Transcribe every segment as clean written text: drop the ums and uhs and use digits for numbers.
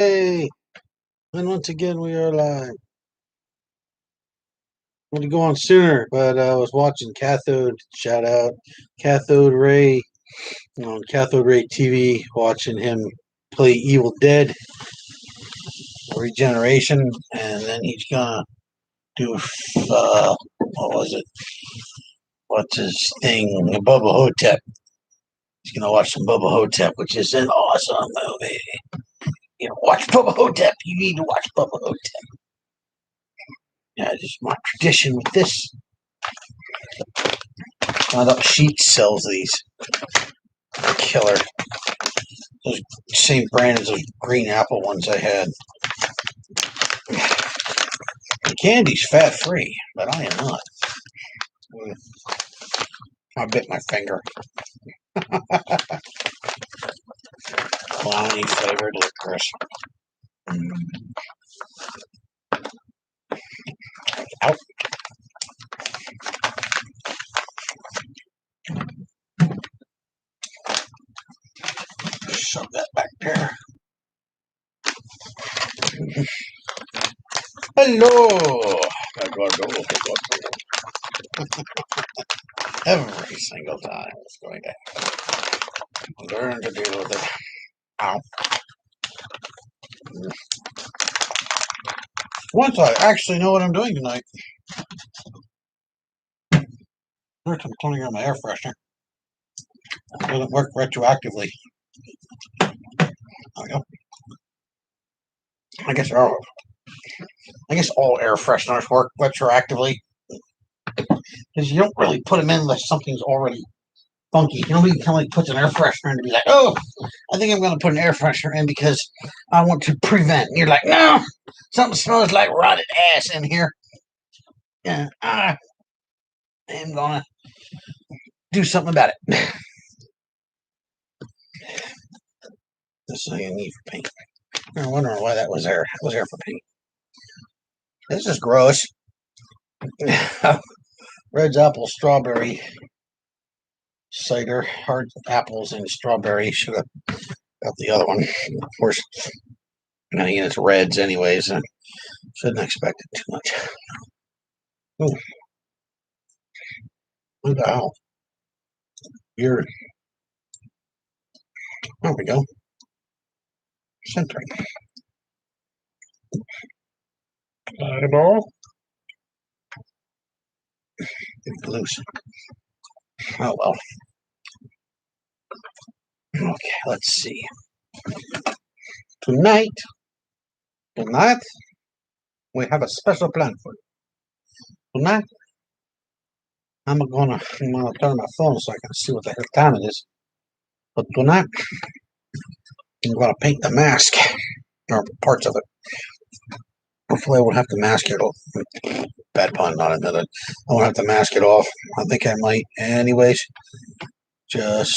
Hey, and once again we are live. I wanted to go on sooner, but I was watching Cathode. Shout out Cathode Ray on Cathode Ray TV, watching him play Evil Dead Regeneration, and then he's gonna do what was it? What's his thing? Bubba Hotep. He's gonna watch some Bubba Hotep, which is an awesome movie. You know, watch Bubba Hotep. You need to watch Bubba Hotep. Yeah, just my tradition with this. Found out Sheets sells these. Killer. Those same brand as those green apple ones I had. The candy's fat free, but I am not. I bit my finger. Clowny flavored licorice. Out. Shove that back there. Hello. Every single time it's going to learn to deal with it. Ow. Once I actually know what I'm doing tonight. First, I'm cleaning out my air freshener. It doesn't work retroactively. There we go. I guess all air fresheners work retroactively because you don't really put them in unless something's already funky. Nobody kind of like puts an air freshener in to be like, oh, I think I'm going to put an air freshener in because I want to prevent. And you're like, no, something smells like rotted ass in here. Yeah, I am going to do something about it. This thing I need for paint. I'm wondering why that was there. It was there for paint. This is gross. Red's apple strawberry cider, hard apples and strawberry. Should have got the other one. Of course, again, it's reds anyways. I shouldn't expect it too much. Ooh. Wow. Weird. There we go. Centering. Eyeball. Get loose. Oh well. Okay, let's see. Tonight, we have a special plan for you. Tonight, I'm gonna turn my phone so I can see what the hell time it is. But tonight, I'm gonna paint the mask or parts of it. Hopefully, I won't have to mask it off. Bad pun, not admitted. I won't have to mask it off. I think I might, anyways, just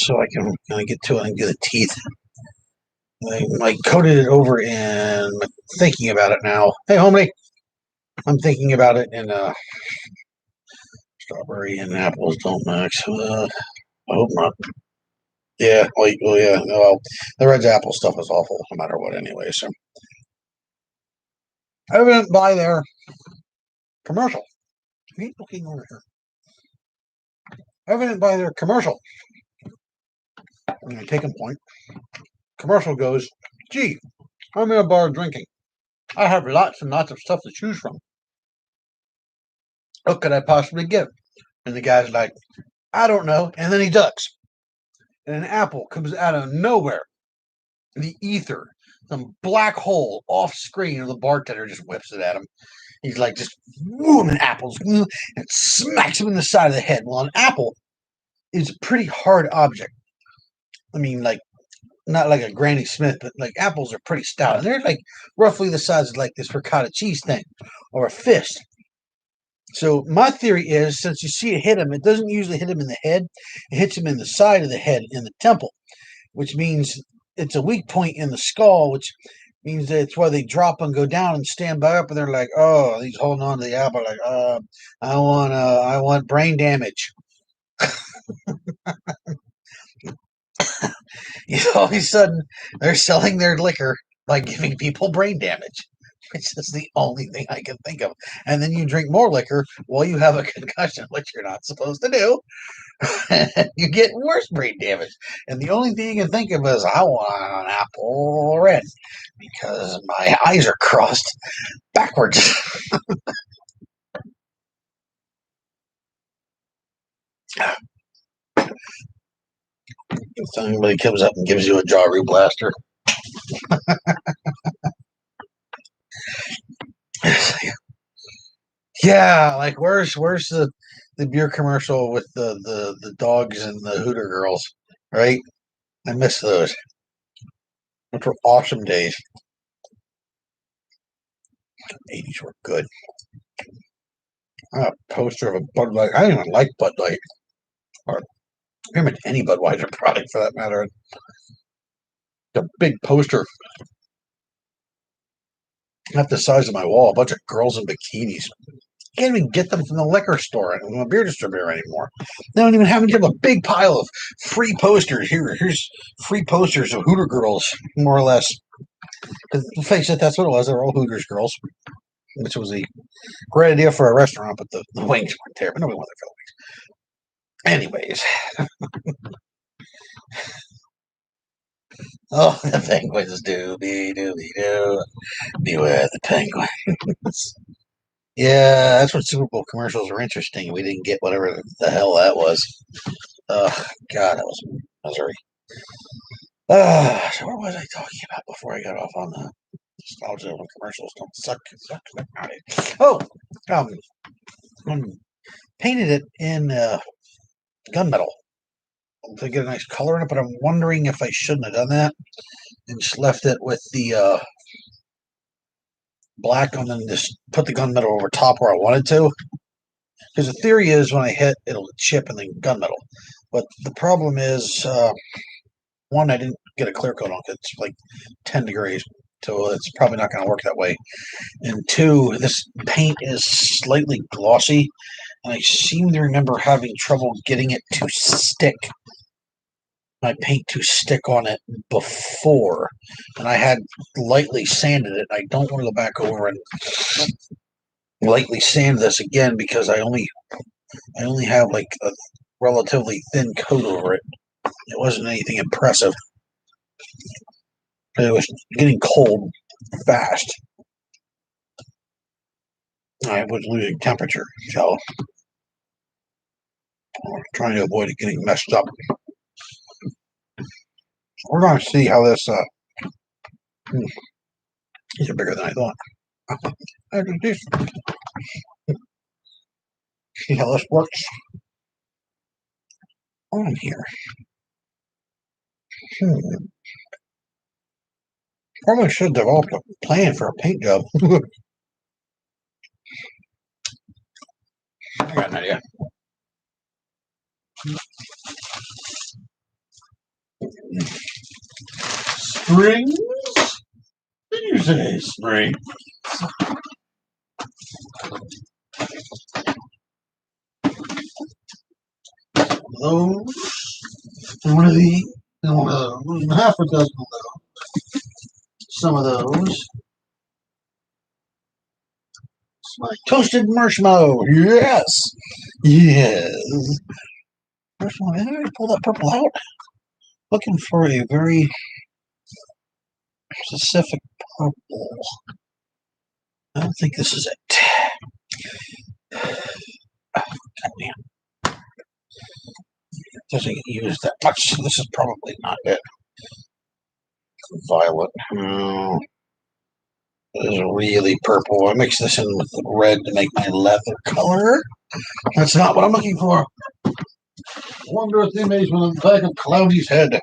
so I can kind of get to it and get the teeth. I coated it over in thinking about it now. Hey, homie, I'm thinking about it in strawberry and apples don't mix. I hope not. Yeah, well, yeah. Well, the Red's apple stuff is awful no matter what, anyway. So I didn't buy their commercial. Keep looking over here. I didn't buy their commercial. I'm going to take a point. Commercial goes, gee, I'm in a bar drinking. I have lots and lots of stuff to choose from. What could I possibly get? And the guy's like, I don't know. And then he ducks. And an apple comes out of nowhere. The ether, some black hole off screen, and the bartender just whips it at him. He's like, just boom, and apples, and smacks him in the side of the head. Well, an apple is a pretty hard object. I mean, like, not like a Granny Smith, but like apples are pretty stout. And they're like roughly the size of like this ricotta cheese thing or a fist. So my theory is, since you see it hit him, it doesn't usually hit him in the head. It hits him in the side of the head, in the temple, which means it's a weak point in the skull, which means that's why they drop and go down and stand back up, and they're like, "Oh, he's holding on to the apple, like, I want brain damage." All of a sudden, they're selling their liquor by giving people brain damage. Which is the only thing I can think of. And then you drink more liquor while you have a concussion, which you're not supposed to do. You get worse brain damage. And the only thing you can think of is, I want an apple red because my eyes are crossed backwards. If somebody comes up and gives you a jaw reblaster. Yeah, like where's the beer commercial with the dogs and the Hooter girls, right? I miss those. Which were awesome days. 80s were good. A poster of a Bud Light. I didn't even like Bud Light, or pretty much any Budweiser product for that matter. The big poster at the size of my wall, a bunch of girls in bikinis. You can't even get them from the liquor store and from a beer distributor anymore. They don't even have them. You have a big pile of free posters. Here's free posters of Hooter girls, more or less. Because face it, that's what it was. They were all Hooters girls, which was a great idea for a restaurant, but the wings weren't there. But nobody wanted their wings. Anyways. Oh, the penguins, doobie doobie doo. Beware the penguins. Yeah, that's what Super Bowl commercials were interesting. We didn't get whatever the hell that was. Oh, God, that was misery. So what was I talking about before I got off on the nostalgia when commercials don't suck. Oh, painted it in gunmetal to get a nice color in it, but I'm wondering if I shouldn't have done that and just left it with the black and then just put the gunmetal over top where I wanted to. Because the theory is when I hit, it'll chip and then gunmetal. But the problem is, one, I didn't get a clear coat on it. It's like 10 degrees, so it's probably not going to work that way. And two, this paint is slightly glossy, and I seem to remember having trouble getting it to stick, my paint to stick on it before. And I had lightly sanded it. I don't want to go back over and lightly sand this again because I only have like a relatively thin coat over it. It wasn't anything impressive. It was getting cold fast. I was losing temperature, so I'm trying to avoid it getting messed up. We're going to see how this. These are bigger than I thought. I do this. See how this works on here. Probably should develop a plan for a paint job. I got an idea. Spring? Did you say spring? Those, and one of these, and one of those, and half a dozen of those. Some of those. My toasted marshmallow. Yes. Yes. First one. Did I already pull that purple out? Looking for a very specific purple. I don't think this is it. Oh, goddamn. It doesn't get used that much. This is probably not it. Violet. Oh, this is really purple. I mixed this in with the red to make my leather color. That's not what I'm looking for. Wondrous image on the back of Cloudy's head.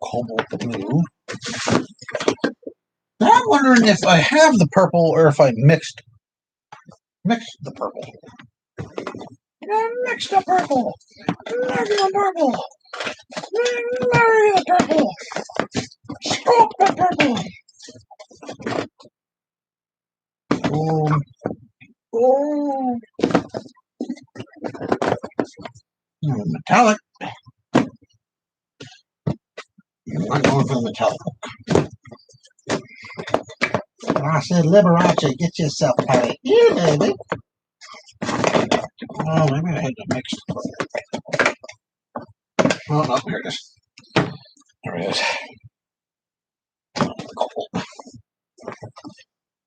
Cobalt blue. Now I'm wondering if I have the purple or if I mixed the purple. I mixed the purple. Regular purple. Regular purple. Stroke the purple. Oh. Metallic. I'm going for the metallic. I said, Liberace, get yourself paid. Yeah, baby. Oh, maybe I had to mix it. Oh, no, here it is. There it is. Cool.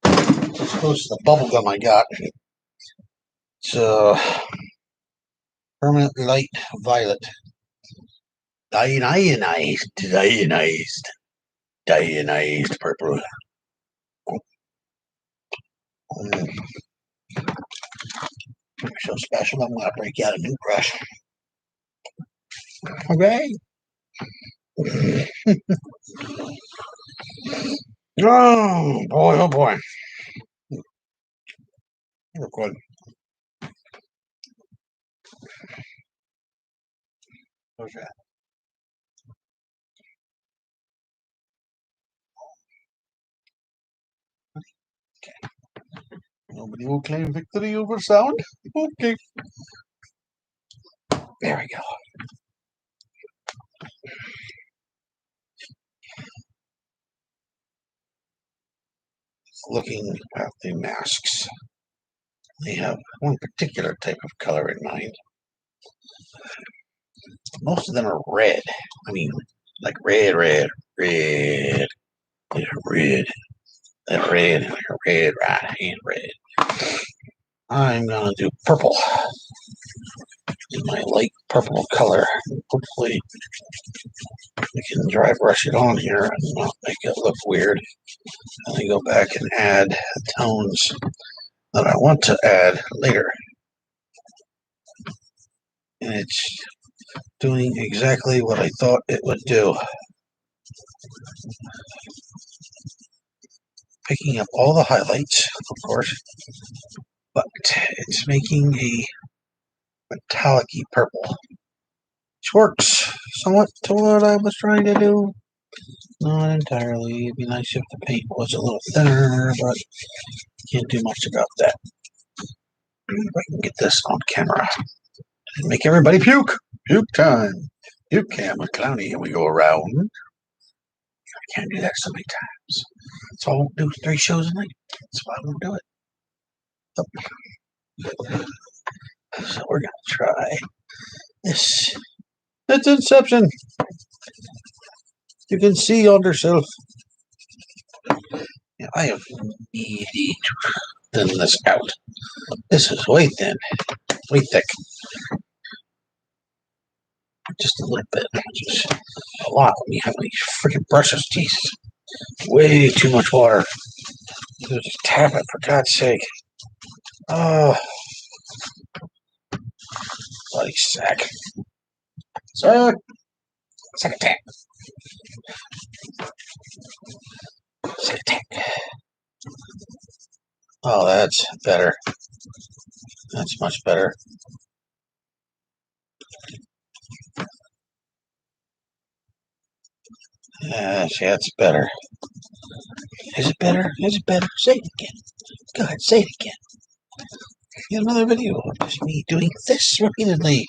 It's close to the bubble gum I got. It's permanent light violet. Dianized purple. So special, I'm going to break out a new brush. Okay. Oh boy, oh boy. You're good. What's that? Okay. Nobody will claim victory over sound. Okay. There we go. Looking at the masks, they have one particular type of color in mind. Most of them are red. I mean, like red. They're red. They're red. They're red, right hand red. I'm gonna do purple in my light purple color. Hopefully we can dry brush it on here and not make it look weird. And then go back and add tones that I want to add later. And it's doing exactly what I thought it would do. Picking up all the highlights, of course, but it's making a metallic-y purple, which works somewhat to what I was trying to do. Not entirely. It'd be nice if the paint was a little thinner, but can't do much about that. If I can get this on camera and make everybody puke. Puke time. Puke cam and Clowny, and we go around. I can't do that so many times. So I won't do 3 shows a night. That's why I won't do it. So we're gonna try this. It's Inception. You can see yourself. Yeah, I have needed to thin this out. This is way thin, way thick. Just a little bit, just a lot. When you have these freaking brushes, Jesus, way too much water. Just tap it for God's sake. Oh, bloody sack. Sack attack. Sack attack. Oh, that's better. That's much better. Yes, that's better. Is it better? Is it better? Say it again. Go ahead, say it again. Get another video of just me doing this repeatedly.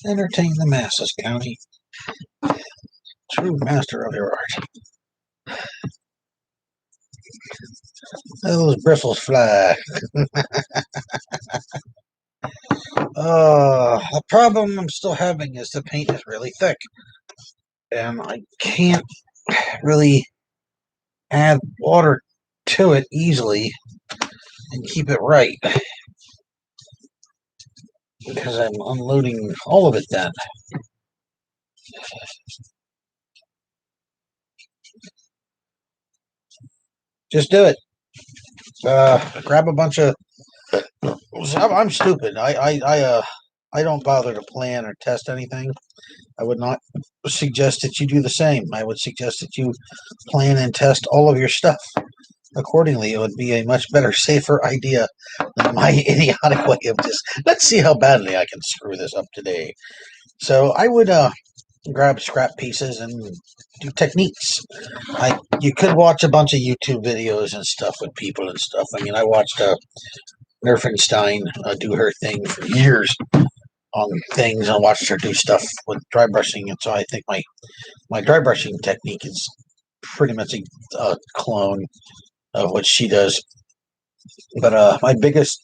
Entertain the masses, County. True master of your art. Those bristles fly. The problem I'm still having is the paint is really thick. And I can't really add water to it easily and keep it right. Because I'm unloading all of it then. Just do it. Grab a bunch of. I'm stupid. I don't bother to plan or test anything. I would not suggest that you do the same. I would suggest that you plan and test all of your stuff accordingly. It would be a much better, safer idea than my idiotic way of just, let's see how badly I can screw this up today. So I would grab scrap pieces and do techniques. You could watch a bunch of YouTube videos and stuff with people and stuff. I mean, I watched Nerfenstein do her thing for years. on things and watched her do stuff with dry brushing, and so I think my dry brushing technique is pretty much a clone of what she does. But my biggest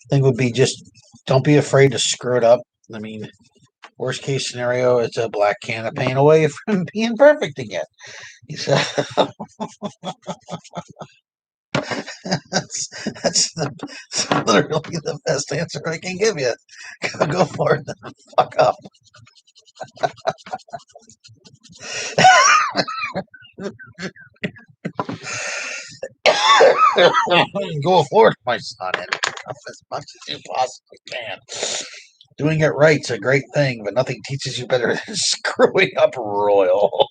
thing would be just don't be afraid to screw it up. I mean, worst case scenario, it's a black can of paint away from being perfect again. So that's literally the best answer I can give you. Go for it. Fuck up. Go for it, my son, and as much as you possibly can. Doing it right's a great thing, but nothing teaches you better than screwing up royal.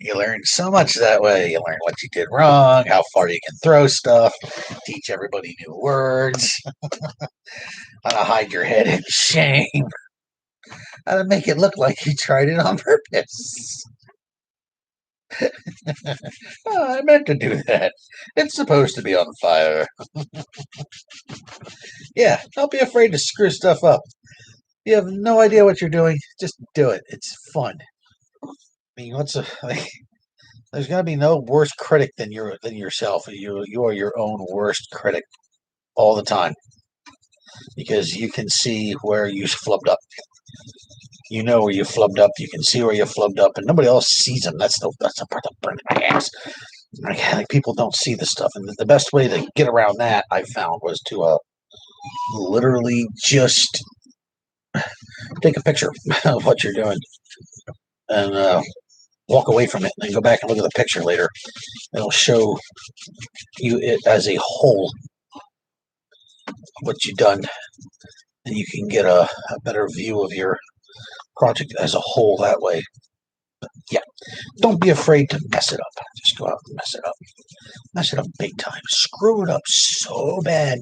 You learn so much that way. You learn what you did wrong, how far you can throw stuff, teach everybody new words, how to hide your head in shame, how to make it look like you tried it on purpose. Oh, I meant to do that. It's supposed to be on fire. Yeah, don't be afraid to screw stuff up. You have no idea what you're doing. Just do it. It's fun. I mean, there's got to be no worse critic than yourself. You are your own worst critic all the time because you can see where you flubbed up. You know where you flubbed up. You can see where you flubbed up, and nobody else sees them. That's the part that burns my ass. Like people don't see the stuff, and the best way to get around that I found was to literally just take a picture of what you're doing and walk away from it, and then go back and look at the picture later. It'll show you it as a whole what you've done, and you can get a better view of your project as a whole that way. Yeah, don't be afraid to mess it up. Just go out and mess it up. Mess it up big time. Screw it up so bad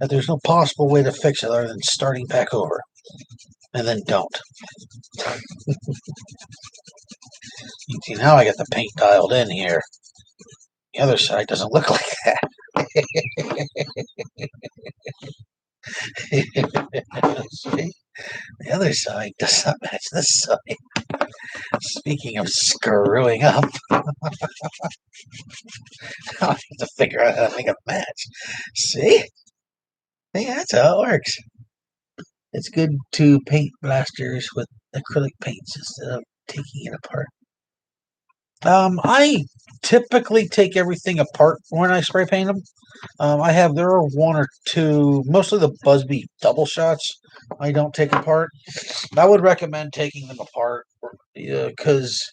that there's no possible way to fix it other than starting back over. And then don't. See, now I got the paint dialed in here. The other side doesn't look like that. See? The other side does not match this side. Speaking of screwing up, I have to figure out how to make a match. See? See, that's how it works. It's good to paint blasters with acrylic paints instead of taking it apart. I typically take everything apart when I spray paint them. There are one or two, mostly the Busby double shots I don't take apart. I would recommend taking them apart because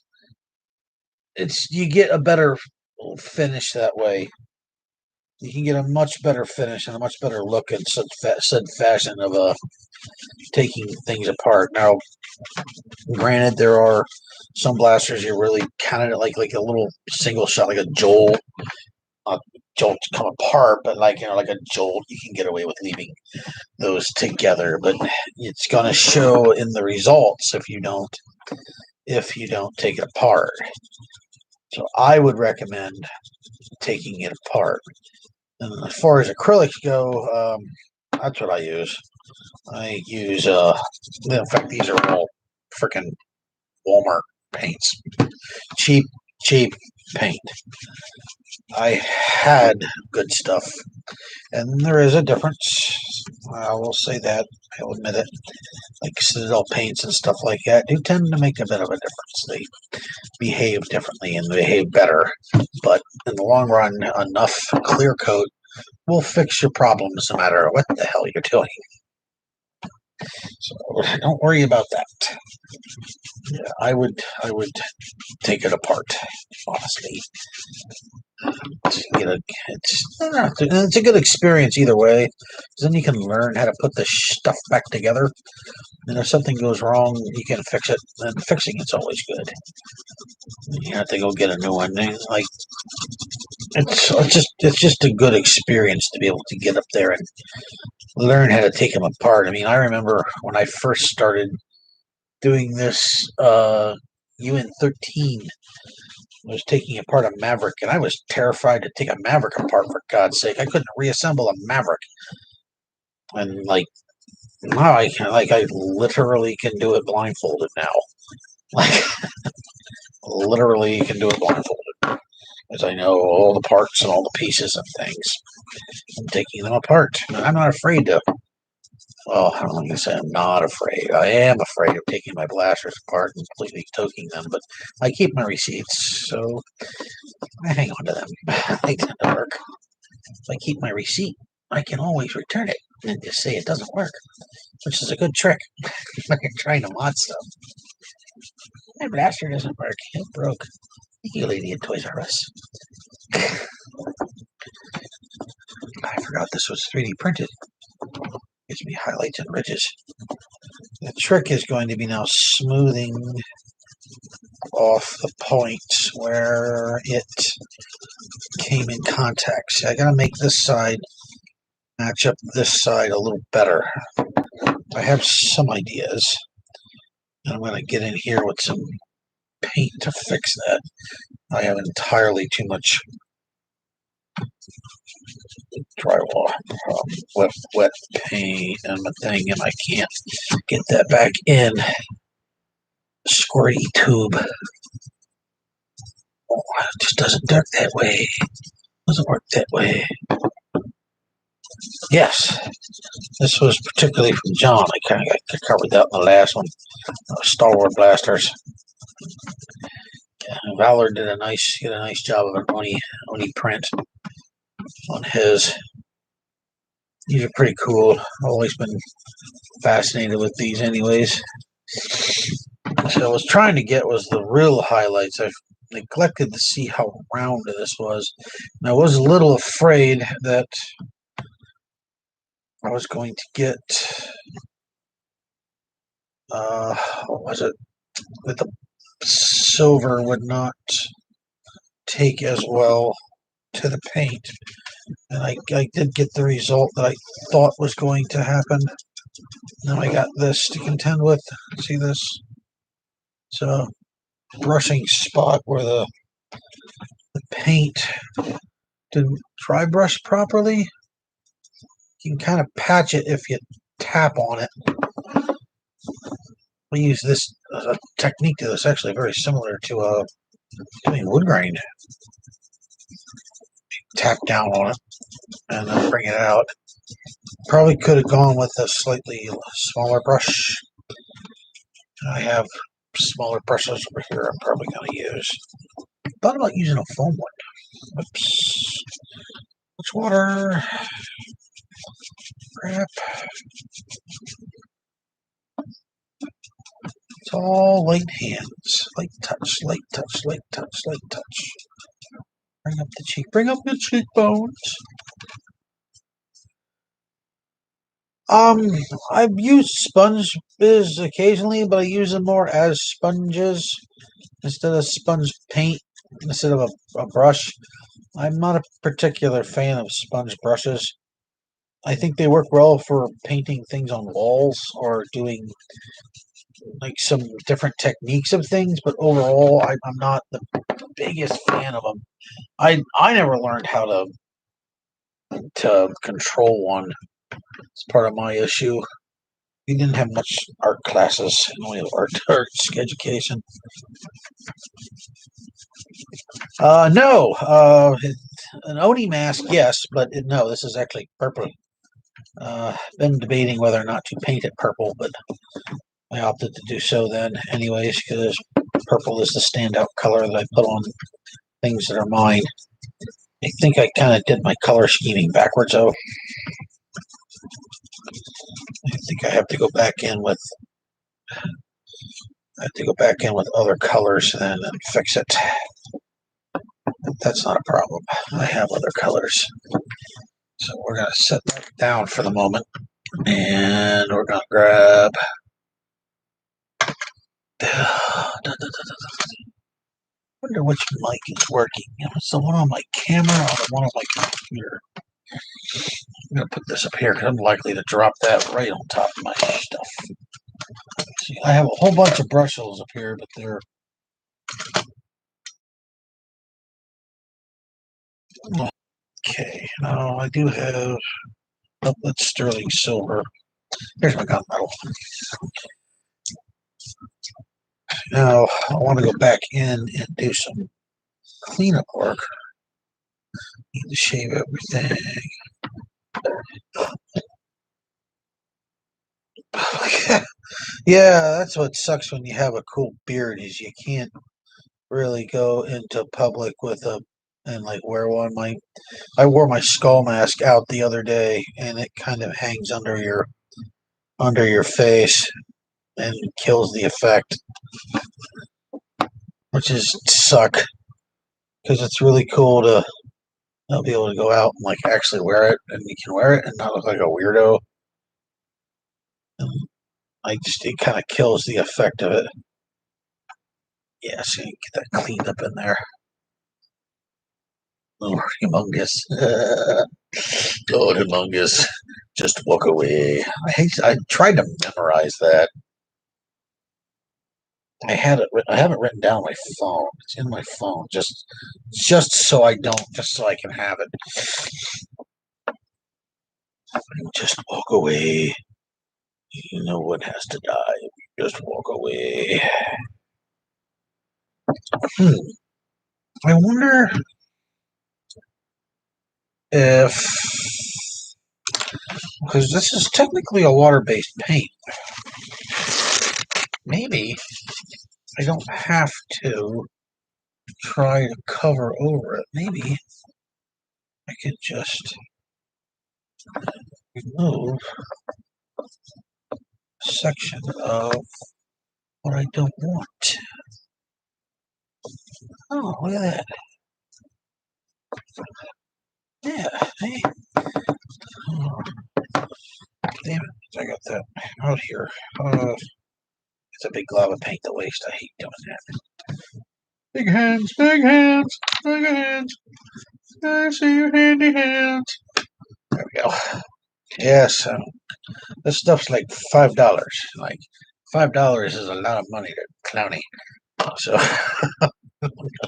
you get a better finish that way. You can get a much better finish and a much better look in said fashion of taking things apart. Now, granted, there are some blasters you really kind of like a little single shot, like a Jolt. Jolt come apart, but like a Jolt, you can get away with leaving those together. But it's going to show in the results if you don't take it apart. So I would recommend taking it apart. And as far as acrylics go, that's what I use. I use in fact, these are all freaking Walmart paints. Cheap, cheap paint. I had good stuff, and there is a difference. I will say that. I'll admit it. Like Citadel paints and stuff like that do tend to make a bit of a difference. They behave differently and behave better, but in the long run, enough clear coat will fix your problems no matter what the hell you're doing. So don't worry about that. Yeah, I would take it apart, honestly. It's a good experience either way. Then you can learn how to put the stuff back together. And if something goes wrong, you can fix it. And fixing it's always good. You have to go get a new one. Like it's just a good experience to be able to get up there and learn how to take them apart. I mean, I remember when I first started doing this UN13 was taking apart a Maverick, and I was terrified to take a Maverick apart, for God's sake. I couldn't reassemble a Maverick. And, like, Now I literally can do it blindfolded now. Like literally can do it blindfolded. As I know all the parts and all the pieces of things. I'm taking them apart. I'm not afraid to. Well, I'm not going to say I'm not afraid. I am afraid of taking my blasters apart and completely toking them, but I keep my receipts, so I hang on to them. They tend to work. If I keep my receipt, I can always return it and just say it doesn't work, which is a good trick when you're trying to mod stuff. My blaster doesn't work. It broke. You lady at Toys R Us. I forgot this was 3D printed. Gives me highlights and ridges. The trick is going to be now smoothing off the point where it came in contact. See, I gotta make this side match up this side a little better. I have some ideas. I'm gonna get in here with some paint to fix that. I have entirely too much drywall, wet paint and my thing, and I can't get that back in. Squirty tube. Oh, it just doesn't work that way. Doesn't work that way. Yes, this was particularly from John. I kind of covered that in the last one. Star Wars blasters. Yeah, Valor did a nice job of an Oni print on his. These are pretty cool. I've always been fascinated with these, anyways. So I was trying to get was the real highlights. I've neglected to see how round this was, and I was a little afraid that I was going to get what was it, that the silver would not take as well to the paint, and I did get the result that I thought was going to happen. Now I got this to contend with. See this? It's a brushing spot where the paint didn't dry brush properly. You can kind of patch it if you tap on it. We use this technique to this, actually very similar to doing wood grain. Tap down on it and then bring it out. Probably could have gone with a slightly smaller brush. I have smaller brushes over here I'm probably going to use. Thought about using a foam one. Oops. Much water. Crap. It's all light hands. Light touch, light touch, light touch, light touch. Bring up the cheek. Bring up the cheekbones. I've used sponges occasionally, but I use them more as sponges instead of sponge paint, instead of a brush. I'm not a particular fan of sponge brushes. I think they work well for painting things on walls or doing like some different techniques of things, but overall, I'm not the biggest fan of them. I never learned how to control one. It's part of my issue. We didn't have much art classes, only arts education. No, an Oni mask, yes, but no, this is actually purple. Been debating whether or not to paint it purple, but I opted to do so then, anyways, because purple is the standout color that I put on things that are mine. I think I kind of did my color scheming backwards, though. I think I have to go back in with other colors then and fix it. That's not a problem. I have other colors. So we're going to set that down for the moment. And we're going to grab... I wonder which mic is working. It's the one on my camera or the one on my computer. I'm going to put this up here because I'm likely to drop that right on top of my stuff. See, I have a whole bunch of brushes up here, but they're... Okay, now I do have... Oh, that's sterling silver. Here's my gunmetal. Now I want to go back in and do some cleanup work. Need to shave everything. Yeah, that's what sucks when you have a cool beard is you can't really go into public with a and like wear one. I wore my skull mask out the other day and it kind of hangs under your face and kills the effect, which is suck because it's really cool to be able to go out and like actually wear it and you can wear it and not look like a weirdo. And it kind of kills the effect of it. Yeah, so you get that cleaned up in there. Oh, humongous. Oh, humongous. Just walk away. I tried to memorize that. I have it written down on my phone. It's in my phone. Just so I don't, just so I can have it. Just walk away. No one has to die. Just walk away. I wonder if, because this is technically a water-based paint, maybe I don't have to try to cover over it. Maybe I could just remove a section of what I don't want. Oh, look at that. Yeah, hey. Oh, damn it, I got that out here. It's a big glob of paint to waste. I hate doing that. Big hands, big hands, big hands. I see your handy hands. There we go. Yeah, so this stuff's like $5. Like $5 is a lot of money to Clowney. So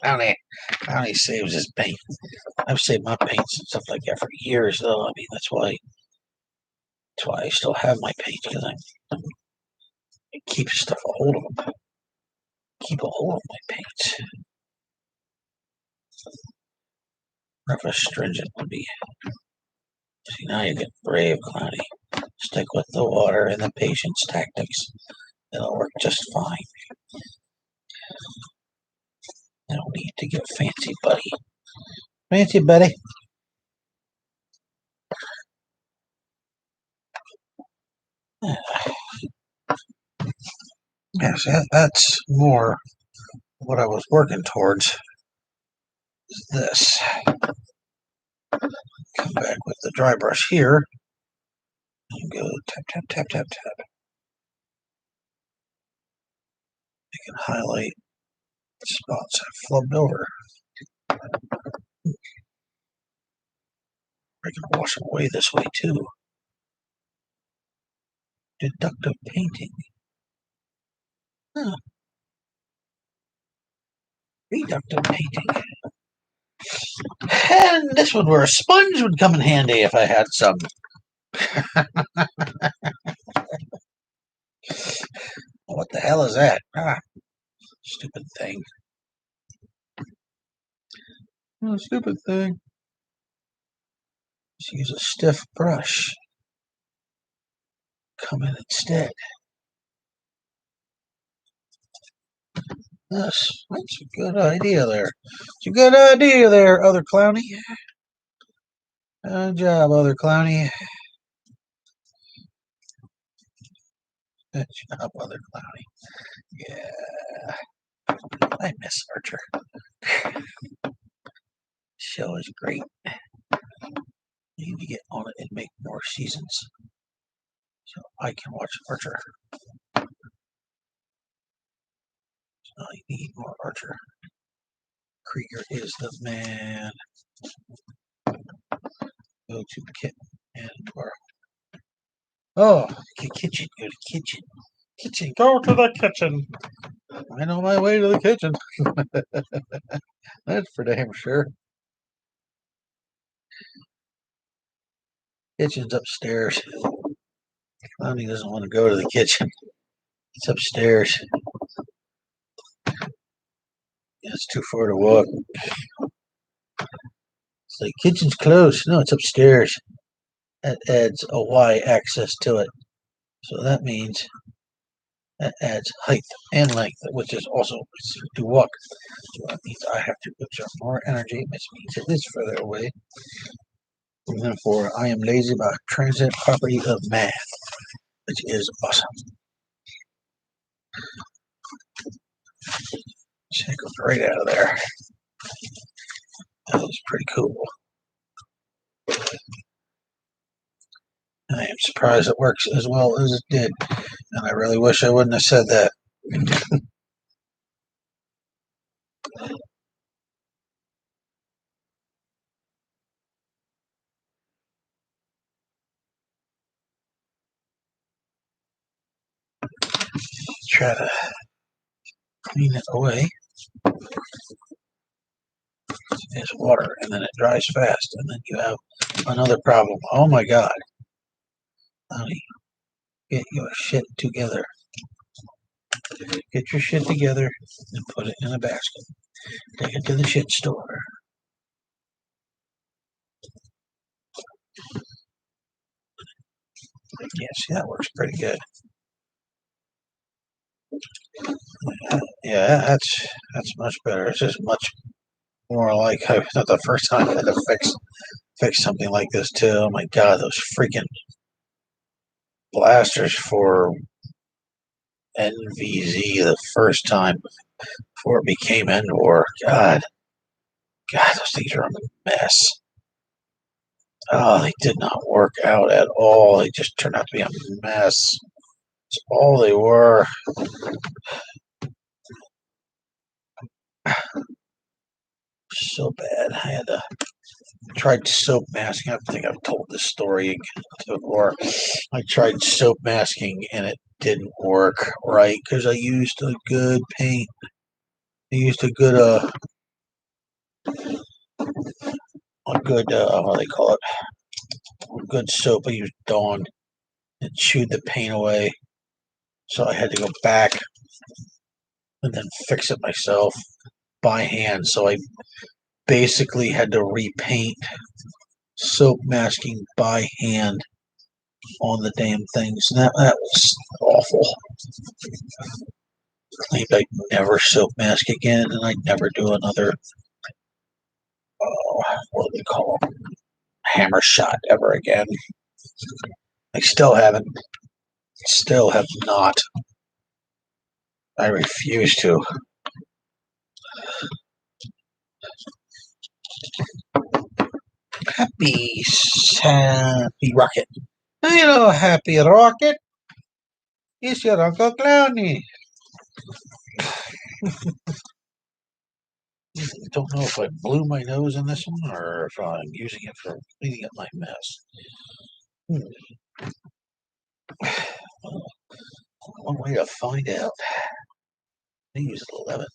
Clowney saves his paint. I've saved my paints and stuff like that for years, though. I mean, that's why I still have my paint because I keep stuff a hold of them. Keep a hold of my paints. Rough astringent would be. See, now you get brave, Clowney. Stick with the water and the patience tactics. It'll work just fine. No need to get fancy, buddy. Fancy, buddy. Yes, that's more what I was working towards. Is this. Come back with the dry brush here. And go tap, tap, tap, tap, tap. You can highlight spots I've flubbed over. I can wash them away this way too. Deductive painting. Huh. Reductive painting. And this one where a sponge would come in handy if I had some. What the hell is that? Ah, stupid thing. Oh, stupid thing. Just use a stiff brush. Come in instead. That's a good idea there. It's a good idea there, other Clowney. Good job, other Clowney. Good job, other Clowney. Yeah. I miss Archer. Show is great. You need to get on it and make more seasons so I can watch Archer. I need more Archer. Krieger is the man. Go to kit and bar. Oh, kitchen. Go to kitchen. Kitchen. Go to the kitchen. I know my way to the kitchen. That's for damn sure. Kitchen's upstairs. Clowny doesn't want to go to the kitchen. It's upstairs. Yeah, it's too far to walk. It's like, kitchen's close. No, it's upstairs. That adds a Y axis to it. So that means that adds height and length, which is also to walk. So that means I have to exert more energy, which means it is further away. And therefore, I am lazy about transit property of math, which is awesome. It goes right out of there. That was pretty cool. I am surprised it works as well as it did, and I really wish I wouldn't have said that. Try to clean it away. It's water, and then it dries fast, and then you have another problem. Oh my God. Honey, get your shit together. Get your shit together and put it in a basket. Take it to the shit store. Yeah, see, that works pretty good. Yeah, that's much better. It's just much more like not the first time I had to fix something like this too. Oh my God, those freaking blasters for NVZ the first time before it became Endor. God, those things are a mess. Oh, they did not work out at all. They just turned out to be a mess. That's all they were. So bad. I had to tried soap masking. I think I've told this story before. I tried soap masking and it didn't work right because I used a good paint. I used a good what do they call it? A good soap. I used Dawn. It chewed the paint away. So I had to go back and then fix it myself by hand. So I basically had to repaint soap masking by hand on the damn things. And that was awful. Claimed I'd never soap mask again, and I'd never do another, what do they call them, hammer shot ever again. I still have not. I refuse to. Happy, happy rocket. Hello, happy rocket. It's your Uncle Clowny. I don't know if I blew my nose in this one or if I'm using it for cleaning up my mess. One way to find out. I use 11.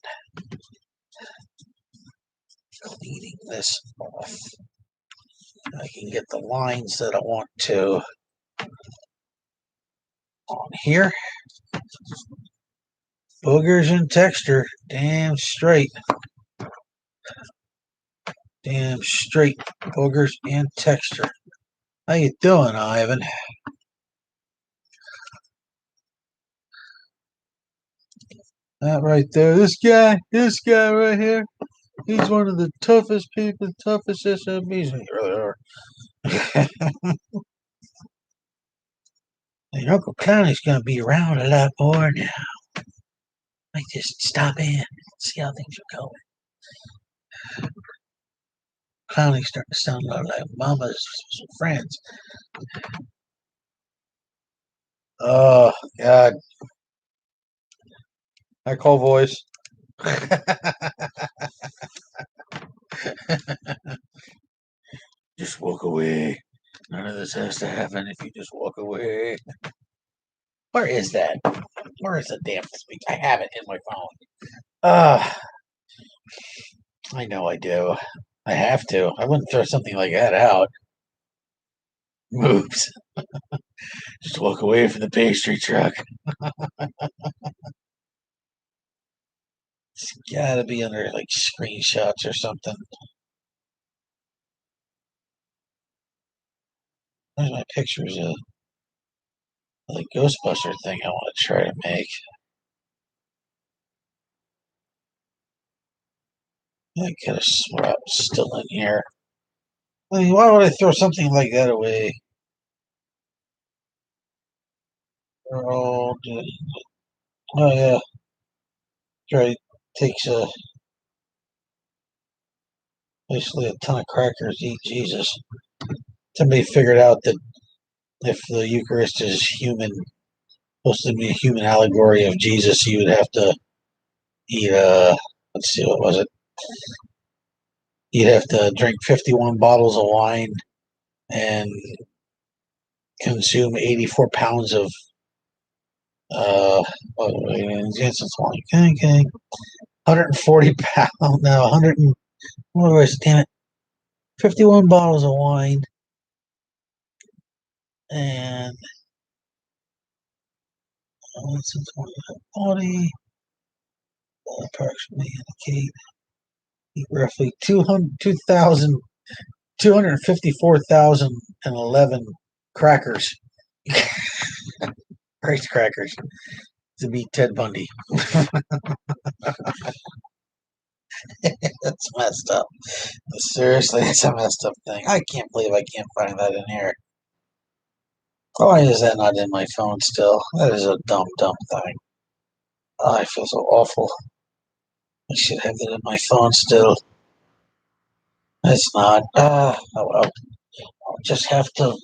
Cleaning this off. I can get the lines that I want to on here. Boogers and texture. Damn straight. Damn straight. Boogers and texture. How you doing, Ivan? That right there. This guy right here. He's one of the toughest people, toughest SOBs. He really are. And Uncle Clowny's gonna be around a lot more now. I just stop in and see how things are going. Clowny's starting to sound a lot like Mama's friends. Oh God. I call voice. Just walk away. None of this has to happen if you just walk away. Where is that? Where is the damn speak? I have it in my phone. I know I do. I have to. I wouldn't throw something like that out. moves. Just walk away from the pastry truck. It's gotta be under like screenshots or something. There's my pictures of the Ghostbuster thing I want to try to make. I could have swore it was still in here. I mean, why would I throw something like that away? Oh, oh yeah. Right. Takes basically a ton of crackers to eat Jesus. Somebody figured out that if the Eucharist is human, supposed to be a human allegory of Jesus, you would have to eat let's see, what was it? You'd have to drink 51 bottles of wine and consume 84 pounds of it's okay, 140 pounds, no, 100 and, what was it, damn it, 51 bottles of wine and 40 approximately indicate roughly 254,011 crackers, rice crackers, to beat Ted Bundy. That's messed up. Seriously, it's a messed up thing. I can't believe I can't find that in here. Why is that not in my phone still? That is a dumb, dumb thing. Oh, I feel so awful. I should have it in my phone still. It's not. Oh well. I'll just have to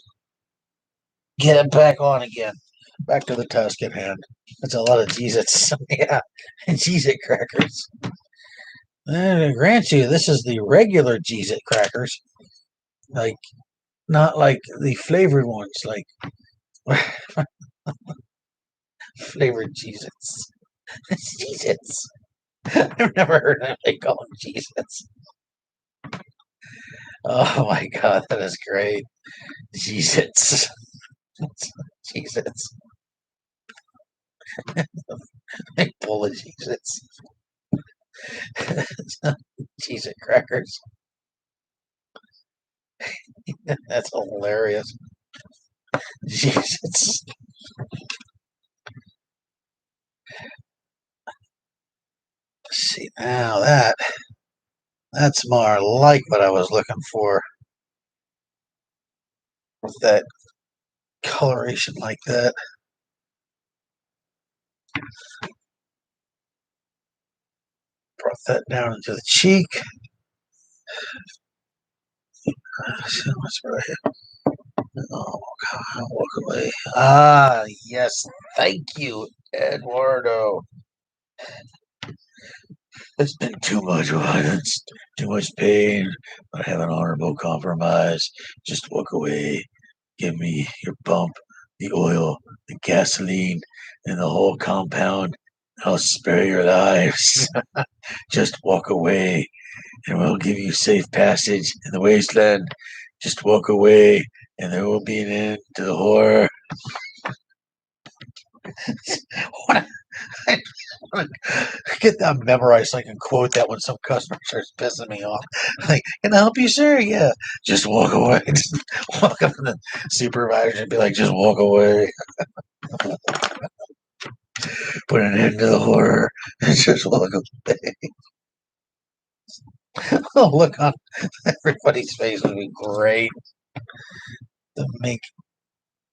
get it back on again. Back to the task at hand. That's a lot of Cheez-Its. Yeah, Cheez-It crackers. I grant you, this is the regular Cheez-It crackers. Like, not like the flavored ones, like flavored Cheez-Its. Cheez-Its. I've never heard anybody call them Cheez-Its. Oh my god, that is great. Cheez-Its. Cheez-Its. Big bowl of Cheez-Its. Cheez-It crackers. That's hilarious. Cheez-Its. See, now that's more like what I was looking for with that coloration like that. Brought that down into the cheek. What's right here? Oh, God, walk away. Ah, yes. Thank you, Eduardo. It's been too much violence, too much pain. But I have an honorable compromise. Just walk away. Give me your bump, the oil, the gasoline, and the whole compound. I'll spare your lives. Just walk away, and we'll give you safe passage in the wasteland. Just walk away, and there will be an end to the horror. I get that memorized so I can quote that when some customer starts pissing me off. Like, can I help you, sir? Yeah. Just walk away. Just walk up to the supervisor and be like, just walk away. Put an end to the horror and just walk away. Oh, look on everybody's face would be great to make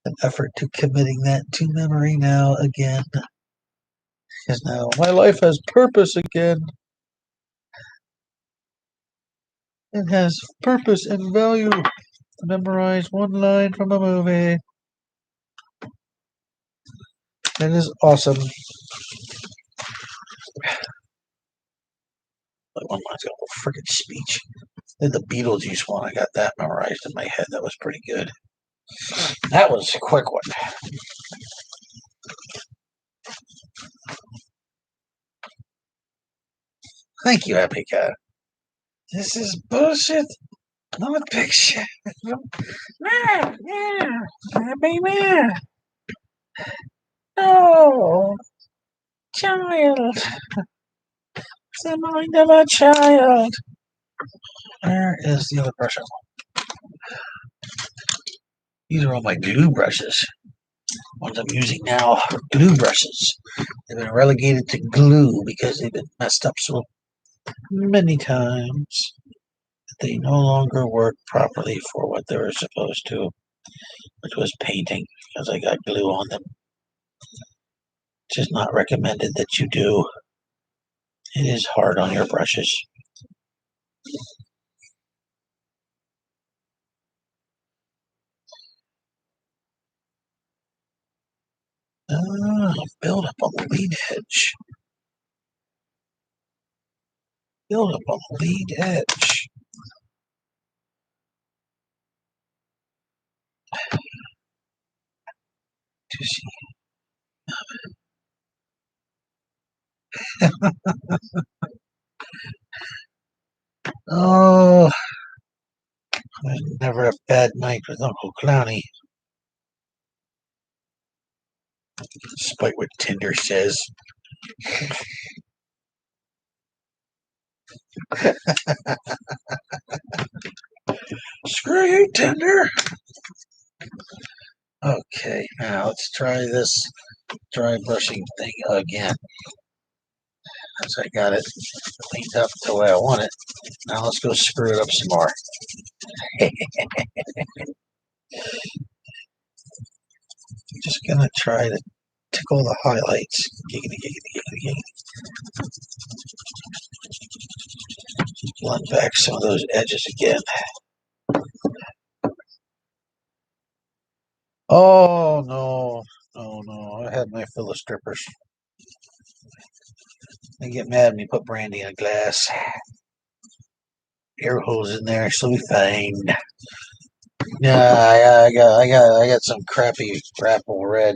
an effort to committing that to memory now again. Because now my life has purpose again. It has purpose and value to memorize one line from a movie. That is awesome. Like one line's got a freaking speech. Then the Beetlejuice one, I got that memorized in my head. That was pretty good. That was a quick one. Thank you, Happy Cat. This is bullshit. Not a picture. Yeah, yeah, baby. Oh, child. The mind of a child. Where is the other brush? These are all my glue brushes. Ones I'm using now are glue brushes. They've been relegated to glue because they've been messed up so many times that they no longer work properly for what they were supposed to, which was painting, because I got glue on them. It's just not recommended that you do. It is hard on your brushes. Build up on the lead edge. Build up on the lead edge. To see. Oh, there's never a bad night with Uncle Clowny, despite what Tinder says. Screw you, Tinder. Okay, now let's try this dry brushing thing again. As I got it cleaned up the way I want it. Now let's go screw it up some more. Just gonna try to tickle the highlights. Giggity, giggity, giggity, giggity. Blend back some of those edges again. Oh no, no! I had my fill of strippers. They get mad when you put brandy in a glass. Air hose in there, so we fine. Yeah, I got some crappy apple red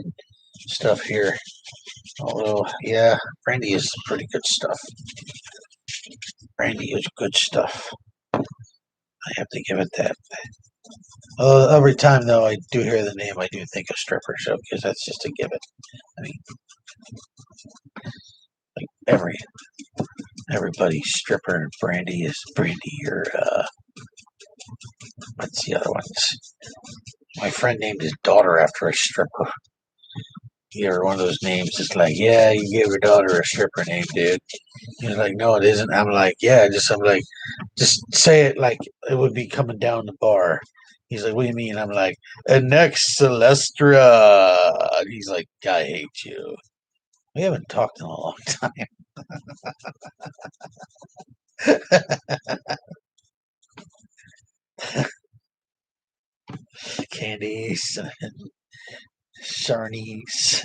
stuff here. Although, yeah, brandy is pretty good stuff. Brandy is good stuff. I have to give it that. Every time though I do hear the name, I do think of stripper show because that's just a given. I mean, like everybody's stripper and brandy is brandy or what's the other ones? My friend named his daughter after a stripper. You ever one of those names? It's like, yeah, you gave your daughter a stripper name, dude. He's like, no, it isn't. I'm like, yeah, I'm like, just say it like it would be coming down the bar. He's like, what do you mean? I'm like, next Celestra. And he's like, I hate you. We haven't talked in a long time. Candies, Charnies,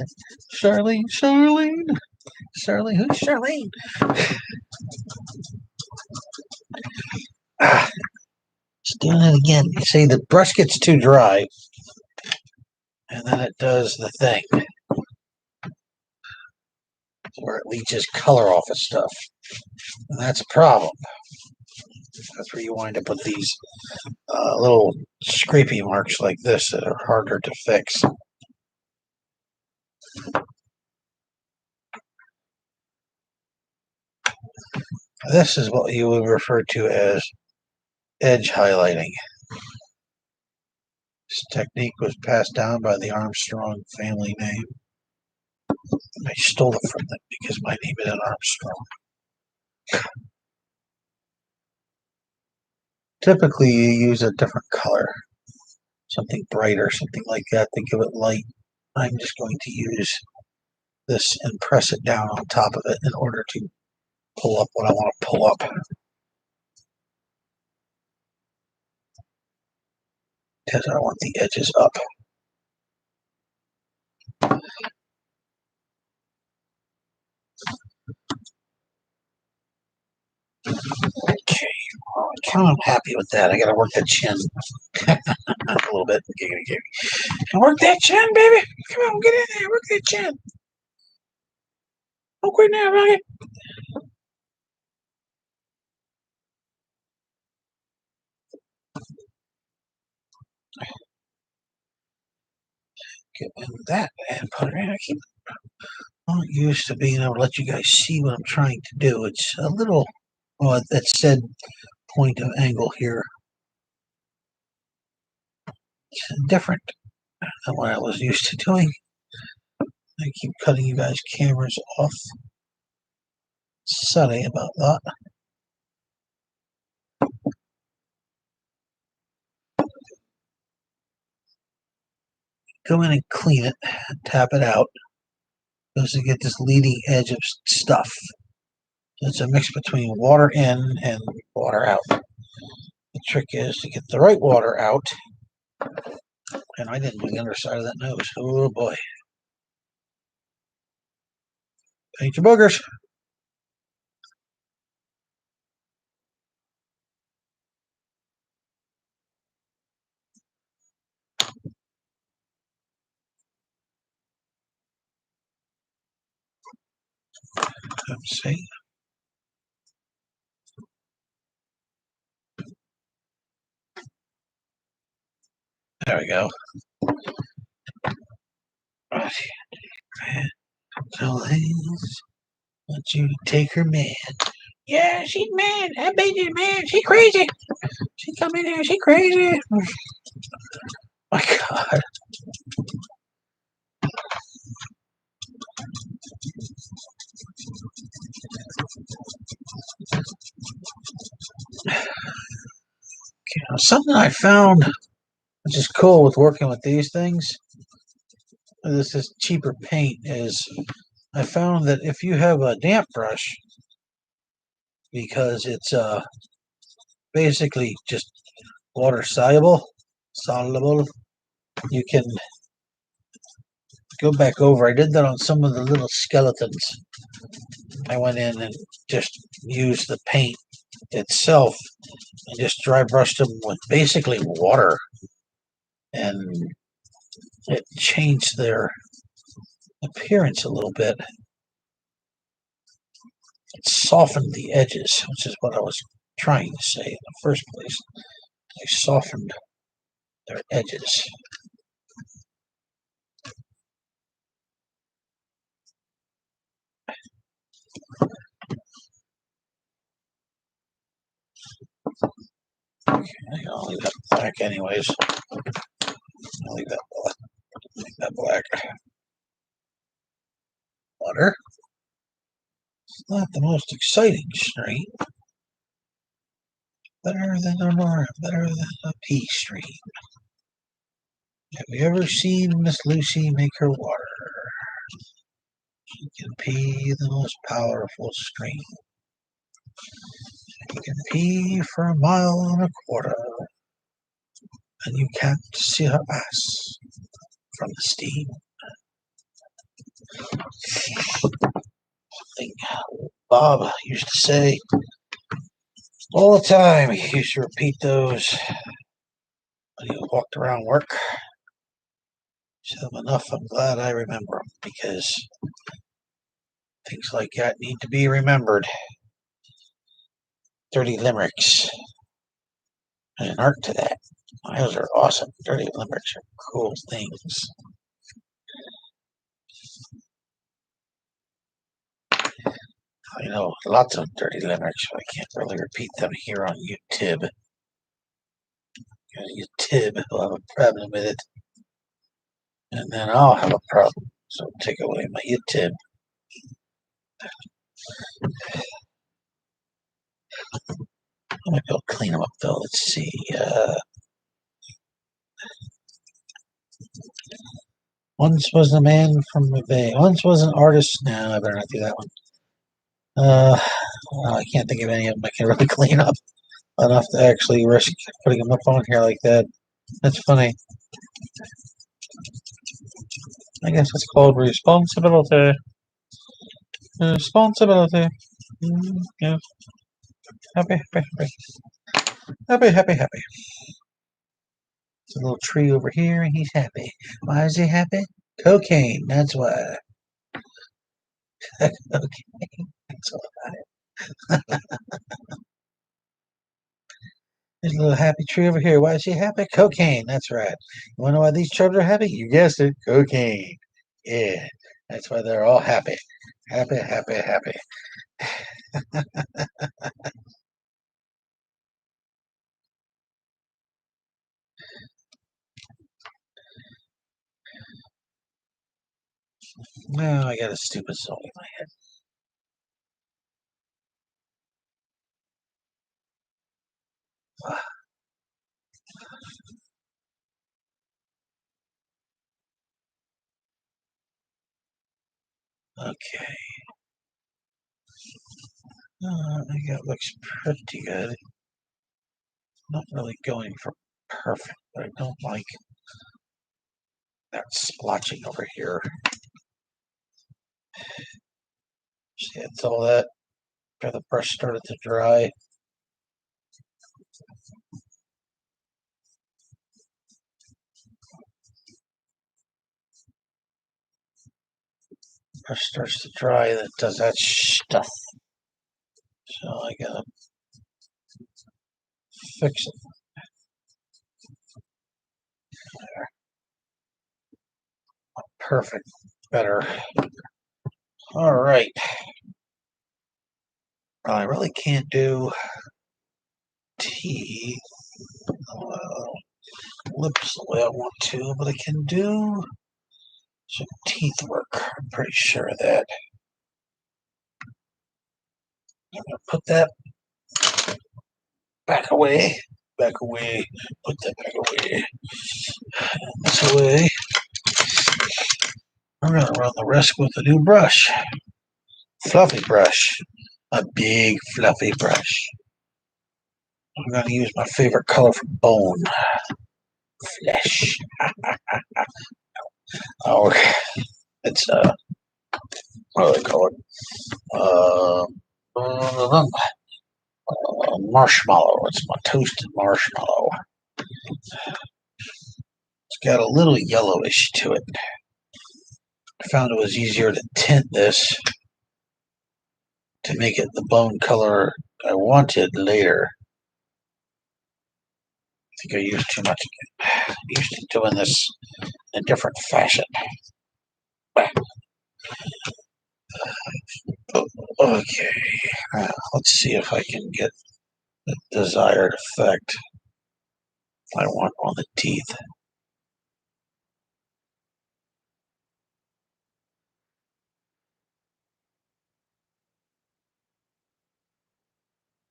Charlene, who's Charlene? Ah, just doing it again. You see, the brush gets too dry, and then it does the thing where it leaches color off of stuff. And that's a problem. That's where you wind up with these little scrapey marks like this that are harder to fix. This is what you would refer to as edge highlighting. This technique was passed down by the Armstrong family name. I stole it from them because my name is Armstrong. Typically, you use a different color, something brighter, something like that to give it light. I'm just going to use this and press it down on top of it in order to pull up what I want to pull up. Because I want the edges up. Okay, well, I'm kind of happy with that. I got to work that chin a little bit. Work that chin, baby. Come on, get in there. Work that chin. Don't quit now, Rocket. Get in that and put it in. I keep not used to being able to let you guys see what I'm trying to do. It's a little, well, that said point of angle here. It's different than what I was used to doing. I keep cutting you guys' cameras off. Sorry about that. Go in and clean it, tap it out, just to get this leading edge of stuff. So it's a mix between water in and water out. The trick is to get the right water out. And I didn't do the underside of that nose. Oh boy. Paint your boogers. Let's see. There we go. So let's want you to take her man. Yeah, she's mad. That baby's mad. She crazy. She come in here. She crazy. My God. Something I found, which is cool with working with these things, this is cheaper paint, is I found that if you have a damp brush, because it's basically just water soluble, you can go back over. I did that on some of the little skeletons. I went in and just used the paint itself and just dry brushed them with basically water, and it changed their appearance a little bit. It softened the edges, which is what I was trying to say in the first place. They softened their edges. Okay, I'll leave that black anyways. I'll leave that black. Leave that black. Water. It's not the most exciting stream. Better than a pea stream. Have you ever seen Miss Lucy make her water? She can pee the most powerful stream. She can pee for a mile and a quarter, and you can't see her ass from the steam. Something Bob used to say all the time. He used to repeat those when he walked around work. He said them enough. I'm glad I remember them, because things like that need to be remembered. Dirty limericks. There's an art to that. Those are awesome. Dirty limericks are cool things. I know lots of dirty limericks, but I can't really repeat them here on YouTube. YouTube will have a problem with it, and then I'll have a problem. So take away my YouTube. I'm gonna go clean them up though. Let's see. Once was a man from the Bay. Once was an artist. No, I better not do that one. Well, I can't think of any of them I can really clean up enough to actually risk putting them up on here like that. That's funny. I guess it's called responsibility. Responsibility. Yes. Happy, happy, happy. Happy, happy, happy. There's a little tree over here, and he's happy. Why is he happy? Cocaine. That's why. Okay. That's all about it. There's a little happy tree over here. Why is she happy? Cocaine. That's right. You want to know why these children are happy? You guessed it. Cocaine. Yeah. That's why they're all happy. Happy, happy, happy. No, I got a stupid song in my head. Okay. I think that looks pretty good. Not really going for perfect, but I don't like that splotching over here. See, it's all that after the brush started to dry. Brush starts to dry, and it does that stuff. So I gotta fix it. Perfect. Better. All right. Well, I really can't do teeth, lips the way I want to, but I can do some teeth work. I'm pretty sure of that. I'm gonna put that back away. Back away. Put that back away. This away. I'm gonna run the rest with a new brush. Fluffy brush. A big fluffy brush. I'm gonna use my favorite color for bone. Flesh. Oh, it's what do they call it? Uh, marshmallow. It's my toasted marshmallow. It's got a little yellowish to it. I found it was easier to tint this to make it the bone color I wanted later. I think I used too much. I'm used to doing this in a different fashion. Okay, let's see if I can get the desired effect I want on the teeth.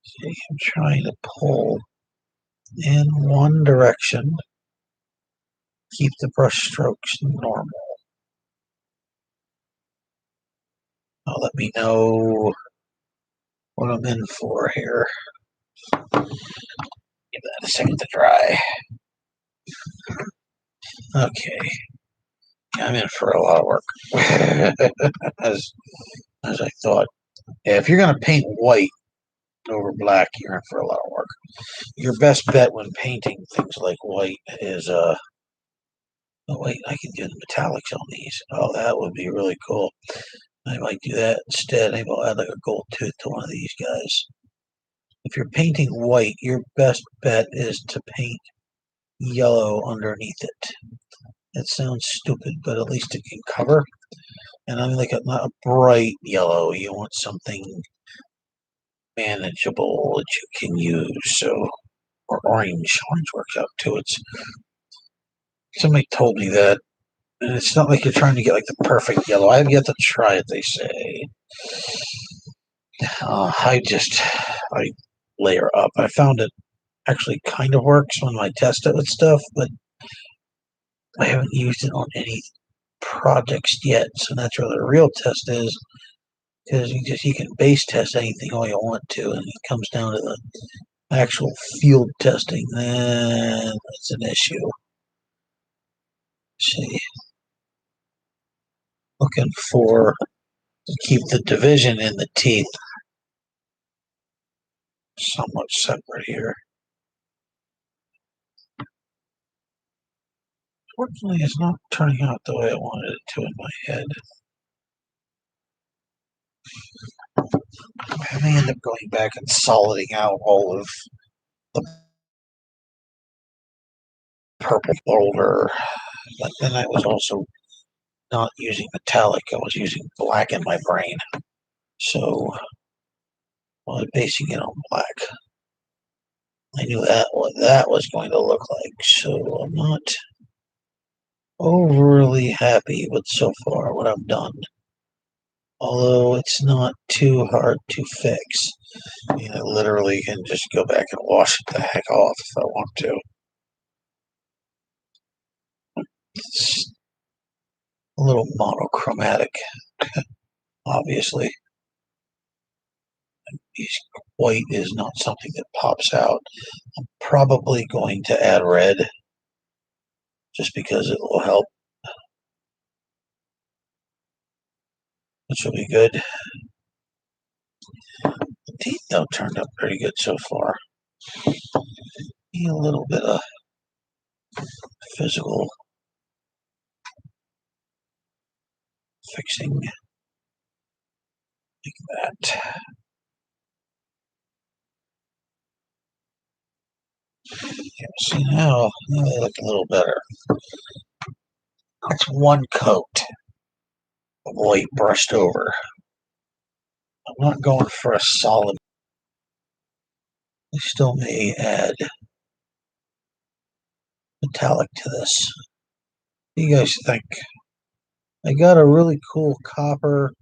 See, I'm trying to pull in one direction, keep the brush strokes normal. Now let me know what I'm in for here. Give that a second to dry. Okay, I'm in for a lot of work. as, as I thought. Yeah, if you're going to paint white over black, you're in for a lot of work. Your best bet when painting things like white is oh wait, I can do the metallics on these. Oh, that would be really cool. I might do that instead. Maybe I'll add like a gold tooth to one of these guys. If you're painting white, your best bet is to paint yellow underneath it. It sounds stupid, but at least it can cover. And I mean, like not a bright yellow. You want something manageable that you can use. So, or orange. Orange works out too. It's somebody told me that, and it's not like you're trying to get like the perfect yellow. I have yet to try it. They say. I layer up. I found it actually kind of works when I test it with stuff, but I haven't used it on any projects yet. So that's where the real test is, because you can base test anything all you want to, and it comes down to the actual field testing. Then it's an issue. Let's see, looking for to keep the division in the teeth somewhat separate here. Fortunately, it's not turning out the way I wanted it to in my head. I may end up going back and soliding out all of the purple older, but then I was also not using metallic. I was using black in my brain. So I was basing it on black. I knew that what that was going to look like, so I'm not overly happy with so far what I've done. Although it's not too hard to fix. I mean, I literally can just go back and wash it the heck off if I want to. It's a little monochromatic, obviously. White is not something that pops out. I'm probably going to add red just because it will help, which will be good. The teeth, though, turned out pretty good so far. Need a little bit of physical fixing like that. Yeah, see now they look a little better. That's one coat of white brushed over. I'm not going for a solid. I still may add metallic to this. What do you guys think? I got a really cool copper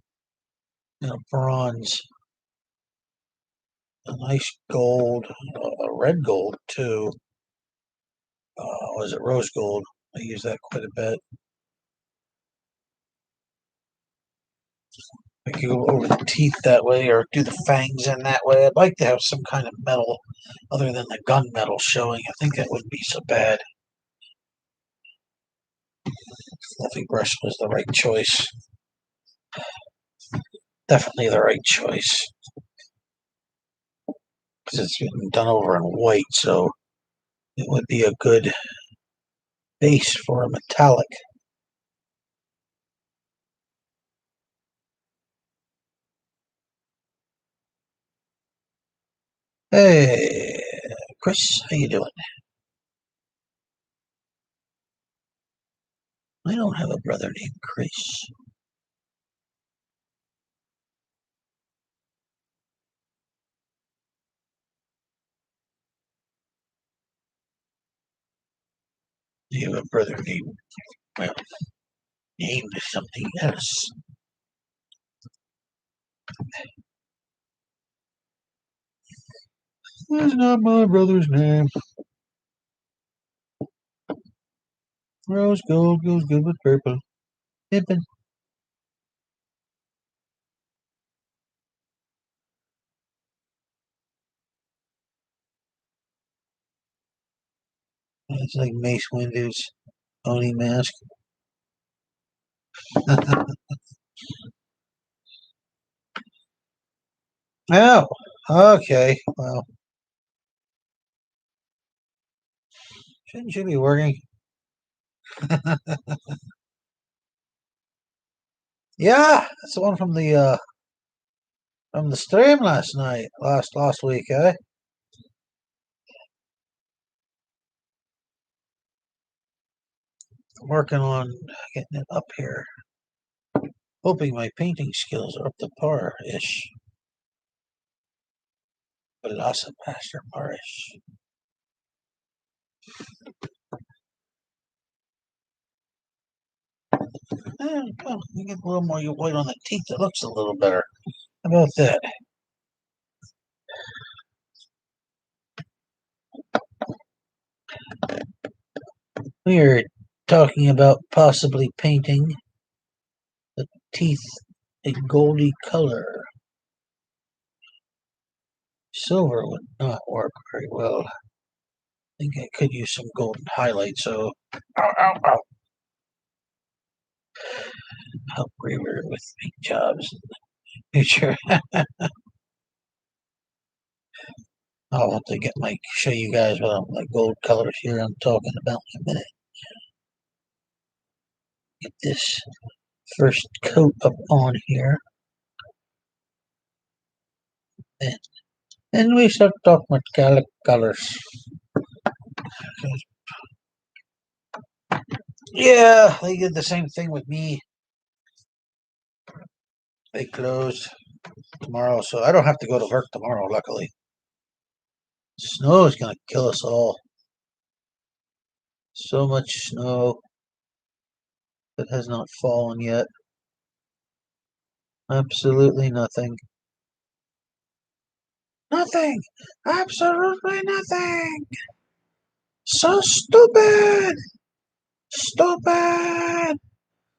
and a bronze, a nice gold, a red gold too. Was it rose gold? I use that quite a bit. I could go over the teeth that way or do the fangs in that way. I'd like to have some kind of metal other than the gunmetal showing. I think that wouldn't be so bad. Fluffy brush was the right choice. Definitely the right choice. Because it's been done over in white, so it would be a good base for a metallic. Hey, Chris, how you doing? I don't have a brother named Chris. You have a brother named, well, named something else. That's not my brother's name. Rose gold goes good with purple. Pippin. It's like Mace Windu's pony mask. Oh, okay. Well, shouldn't you be working? Yeah, that's the one from the stream last night, last week, eh? Working on getting it up here. Hoping my painting skills are up to par-ish. But also Pastor par-ish. Well, you get a little more white on the teeth. It looks a little better. How about that? We are talking about possibly painting the teeth a goldy color. Silver would not work very well. I think I could use some golden highlight, so ow, ow, ow. Help Graver with paint jobs in the future. I'll have to get show you guys what my gold colors here I'm talking about in a minute. Get this first coat up on here. And then we start talking metallic colors. Yeah, they did the same thing with me. They closed tomorrow, so I don't have to go to work tomorrow, luckily. Snow is going to kill us all. So much snow that has not fallen yet. Absolutely nothing. Nothing. Absolutely nothing. So stupid. Stupid.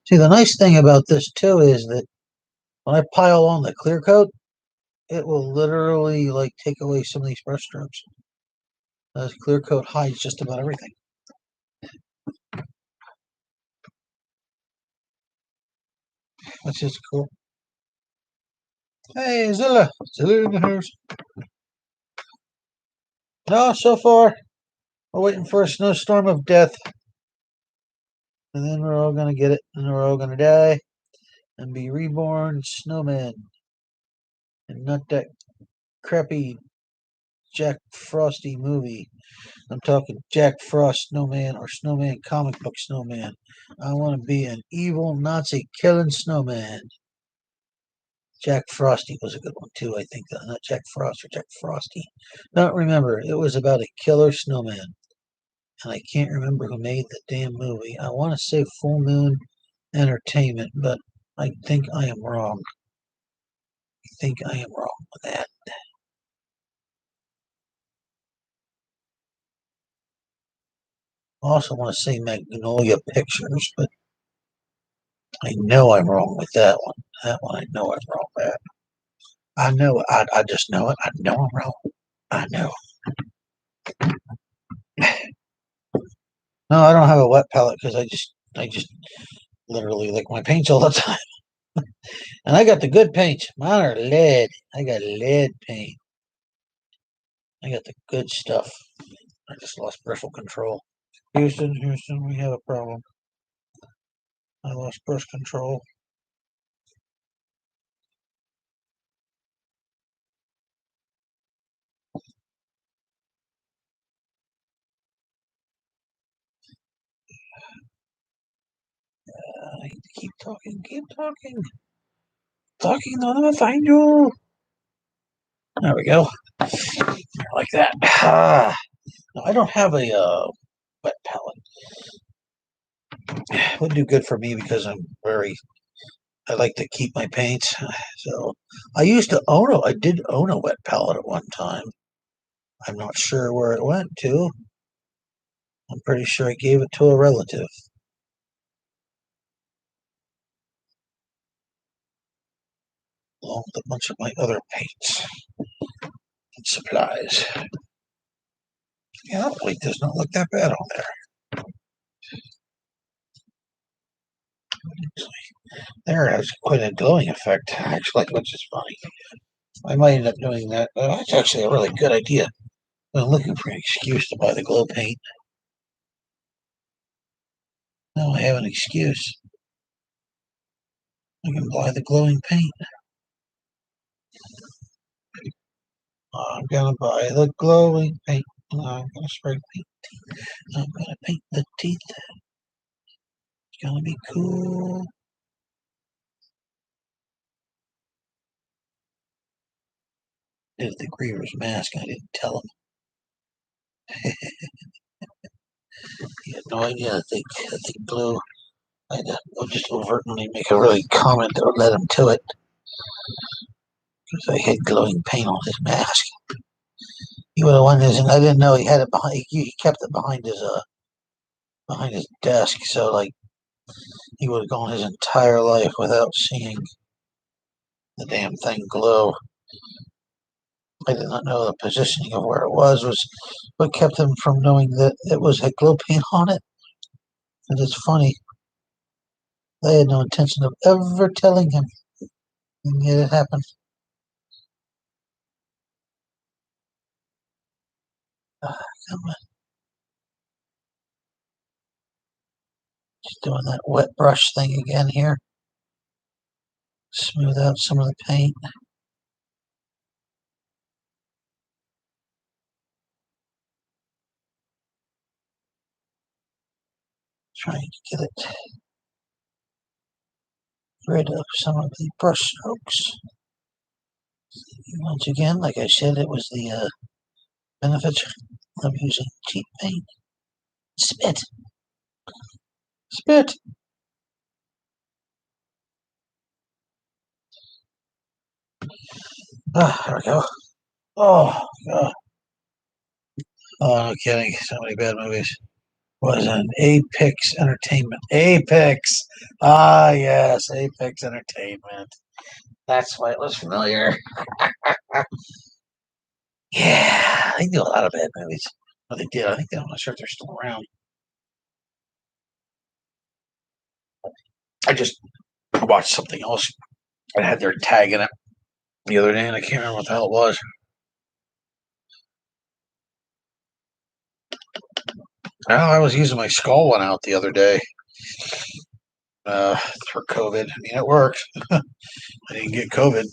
See, the nice thing about this too is that when I pile on the clear coat, it will literally like take away some of these brush strokes. The clear coat hides just about everything. Which is cool. Hey, Zilla. Zilla in the house. No, so far, we're waiting for a snowstorm of death. And then we're all going to get it. And we're all going to die and be reborn snowmen. And not that crappy Jack Frosty movie. I'm talking Jack Frost Snowman or Snowman comic book Snowman. I want to be an evil Nazi killing snowman. Jack Frosty was a good one too, I think. Not Jack Frost or Jack Frosty. Don't remember. It was about a killer snowman. And I can't remember who made the damn movie. I want to say Full Moon Entertainment, but I think I am wrong. I think I am wrong with that. I also want to say Magnolia Pictures, but I know I'm wrong with that one. That one I know I'm wrong with. I know it. I just know it. I know I'm wrong. I know. No, I don't have a wet palette because I just literally lick my paints all the time. And I got the good paints. Mine are lead. I got lead paint. I got the good stuff. I just lost bristle control. Houston, Houston, we have a problem. I lost brush control. I need to keep talking, keep talking. Talking, then I'm gonna find you. There we go. Like that. No, I don't have a wet palette. It would do good for me because I like to keep my paints. So I used to own I did own a wet palette at one time. I'm not sure where it went to. I'm pretty sure I gave it to a relative. Along with a bunch of my other paints and supplies. Yeah, that white does not look that bad on there. There it has quite a glowing effect, actually, which is funny. I might end up doing that. That's actually a really good idea. I'm looking for an excuse to buy the glow paint. Now I have an excuse. I can buy the glowing paint. I'm gonna buy the glowing paint. I'm gonna spray paint. I'm gonna paint the teeth. It's gonna be cool. Did the Griever's mask? I didn't tell him. He had no idea that they glue. I'll just overtly make a really comment that would let him to it because I had glowing paint on his mask. He would have won his, and I didn't know he had it behind. He kept it behind his desk, so like he would have gone his entire life without seeing the damn thing glow. I did not know the positioning of where it was what kept him from knowing that it was had glow paint on it. And it's funny, they had no intention of ever telling him, and yet it happened. Come on, just doing that wet brush thing again here. Smooth out some of the paint. Trying to get it rid of some of the brush strokes. Once again, like I said, it was the benefits of using cheap paint. Spit. Spit. Ah, there we go. Oh, God. Oh, no kidding. So many bad movies. Was an Apex Entertainment. Apex. Ah, yes, Apex Entertainment. That's why it was familiar. Yeah, they do a lot of bad movies. Well, they did. I think I'm not sure if they're still around. I just watched something else that had their tag in it the other day, and I can't remember what the hell it was. Oh, I was using my skull one out the other day for COVID. I mean, it worked. I didn't get COVID.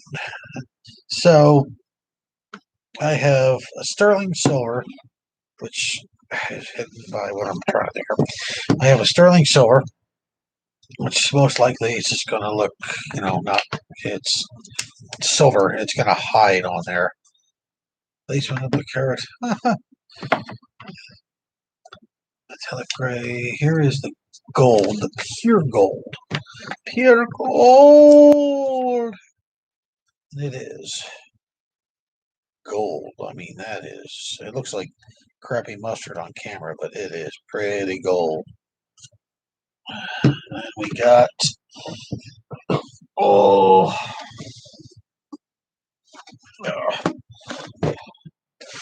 So I have a sterling silver, which is hidden by what I'm trying to think of. I have a sterling silver, which most likely is just going to look, not, it's silver. It's going to hide on there. At least when I put carrot. Metallic gray. Here is the gold, the pure gold. Pure gold. It is gold. I mean, that is, it looks like crappy mustard on camera, but it is pretty gold. And we got, oh,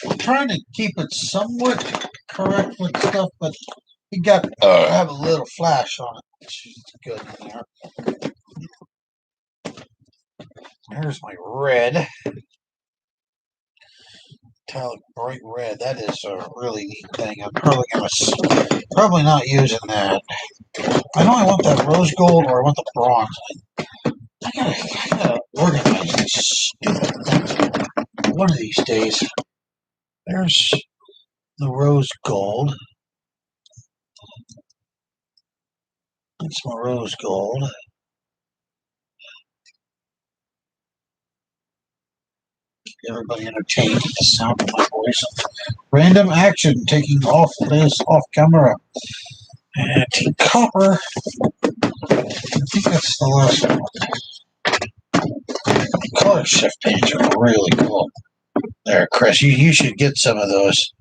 I'm trying to keep it somewhat correct with stuff, but we got have a little flash on it, which is good in there. Here's my red. Metallic bright red. That is a really neat thing. I'm probably not using that. I know I want that rose gold or I want the bronze. I gotta organize these stupid things one of these days. There's the rose gold. It's my rose gold. Everybody entertained with the sound of my voice. Random action taking off this off camera. Anti-copper. I think that's the last one. The color shift paints are really cool. There, Chris, you should get some of those.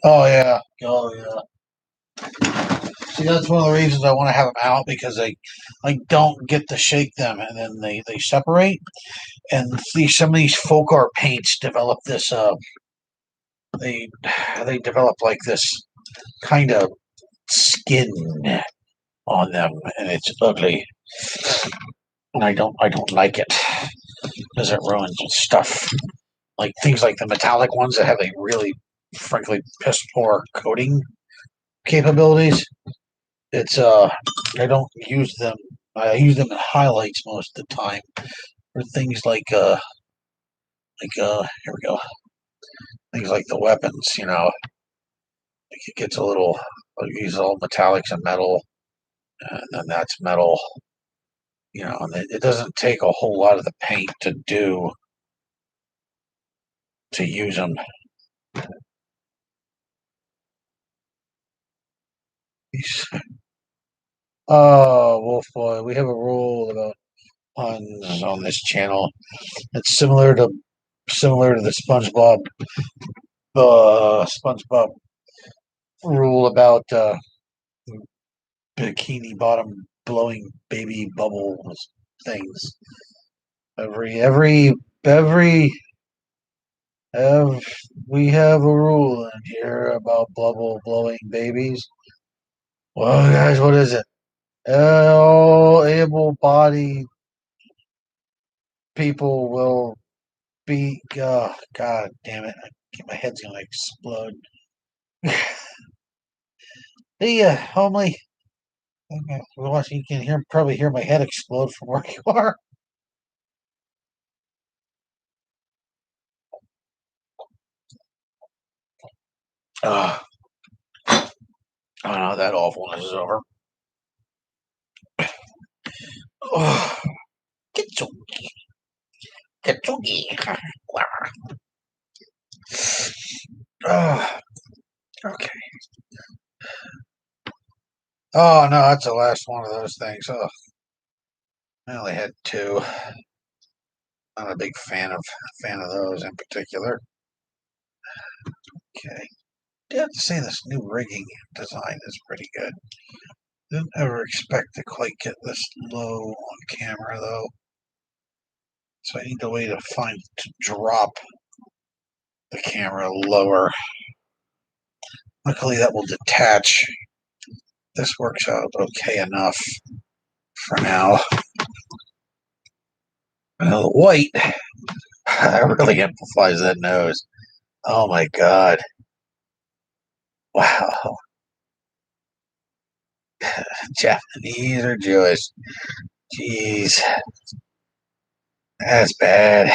Oh yeah. Oh yeah. See, that's one of the reasons I want to have them out because I don't get to shake them and then they separate. And some of these folk art paints develop this they they develop like this kind of skin on them, and it's ugly, and I don't like it because it ruins stuff. Like things like the metallic ones that have a really, frankly, piss poor coating capabilities. It's I don't use them. I use them in highlights most of the time for things here we go. Things like the weapons, it gets a little. I use all metallics and metal, and then that's metal. And it doesn't take a whole lot of the paint to use them. Oh, Wolf Boy, we have a rule about puns on this channel. It's similar to the SpongeBob rule about bikini bottom blowing baby bubbles things. Every we have a rule in here about bubble blowing babies. Well, guys, what is it? All able-bodied people will be. Oh, God damn it! My head's gonna explode. The homely. You can probably hear my head explode from where you are. Uh, Oh no, that awfulness is over. Oh, Kitsugi. Kitsugi. Oh, okay. Oh no, that's the last one of those things. Oh, I only had two. Not a big fan of those in particular. Okay. I have to say this new rigging design is pretty good. Didn't ever expect to quite get this low on camera though. So I need a way to drop the camera lower. Luckily that will detach. This works out okay enough for now. The white really amplifies that nose. Oh my god. Wow. Japanese or Jewish? Jeez. That's bad.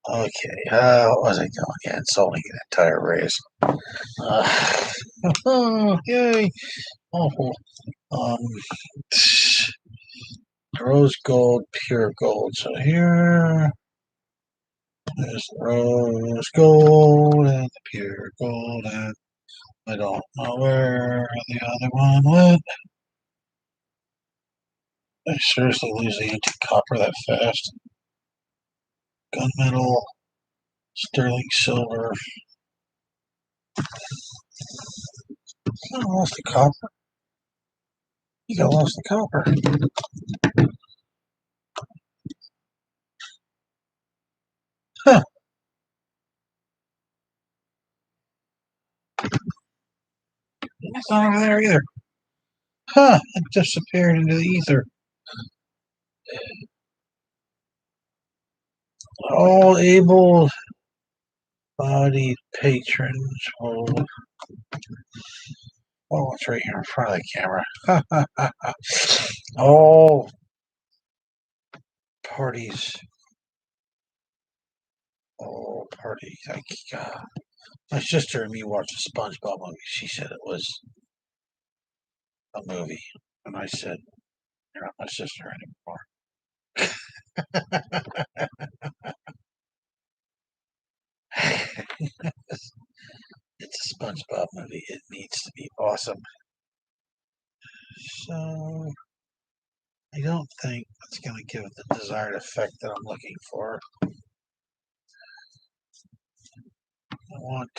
Okay, what was I doing? Yeah, insulting an entire race. Oh, yay. Awful. Um, rose gold, pure gold. So here is rose gold and the pure gold, and I don't know where the other one went. I seriously lose the antique copper that fast. Gunmetal, sterling silver. I lost the copper. You got lost the copper. Huh. It's not over there either. Huh. It disappeared into the ether. All able bodied patrons will. Oh, it's right here in front of the camera. All parties. All parties. My sister and me watched a SpongeBob movie. She said it was a movie. And I said, you're not my sister anymore. It's a SpongeBob movie. It needs to be awesome. So I don't think it's going to give it the desired effect that I'm looking for. I want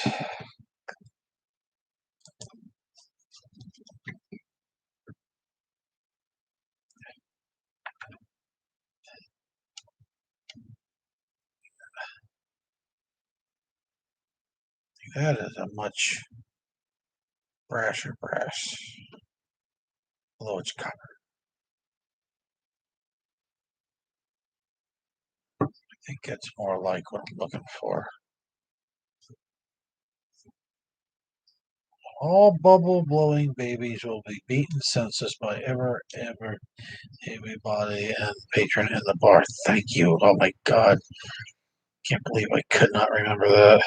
that is a much brasher brass, although it's copper. I think it's more like what I'm looking for. All bubble blowing babies will be beaten senseless by everybody and patron in the bar. Thank you. Oh my God. Can't believe I could not remember that.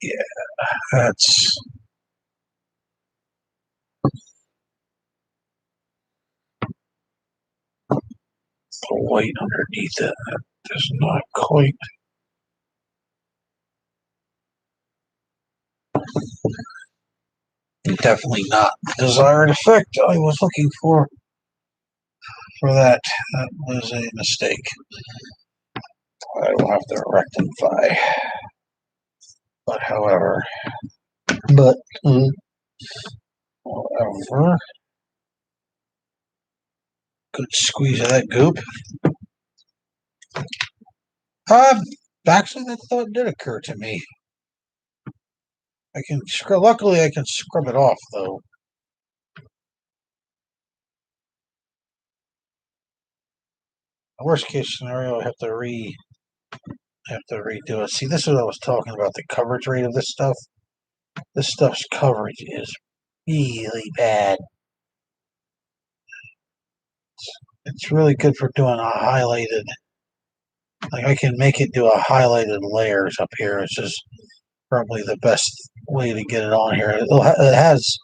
Yeah, that's the white underneath it. That does not quite. Definitely not the desired effect I was looking for that. That was a mistake. I will have to rectify. But however, but however, good squeeze of that goop. Actually, that thought did occur to me. I can scrub. Luckily, I can scrub it off though. The worst case scenario, I have to redo it. See, this is what I was talking about. The coverage rate of this stuff. This stuff's coverage is really bad. It's really good for doing a highlighted Like I can make it do a highlighted layers up here. It's just probably the best way to get it on here. It has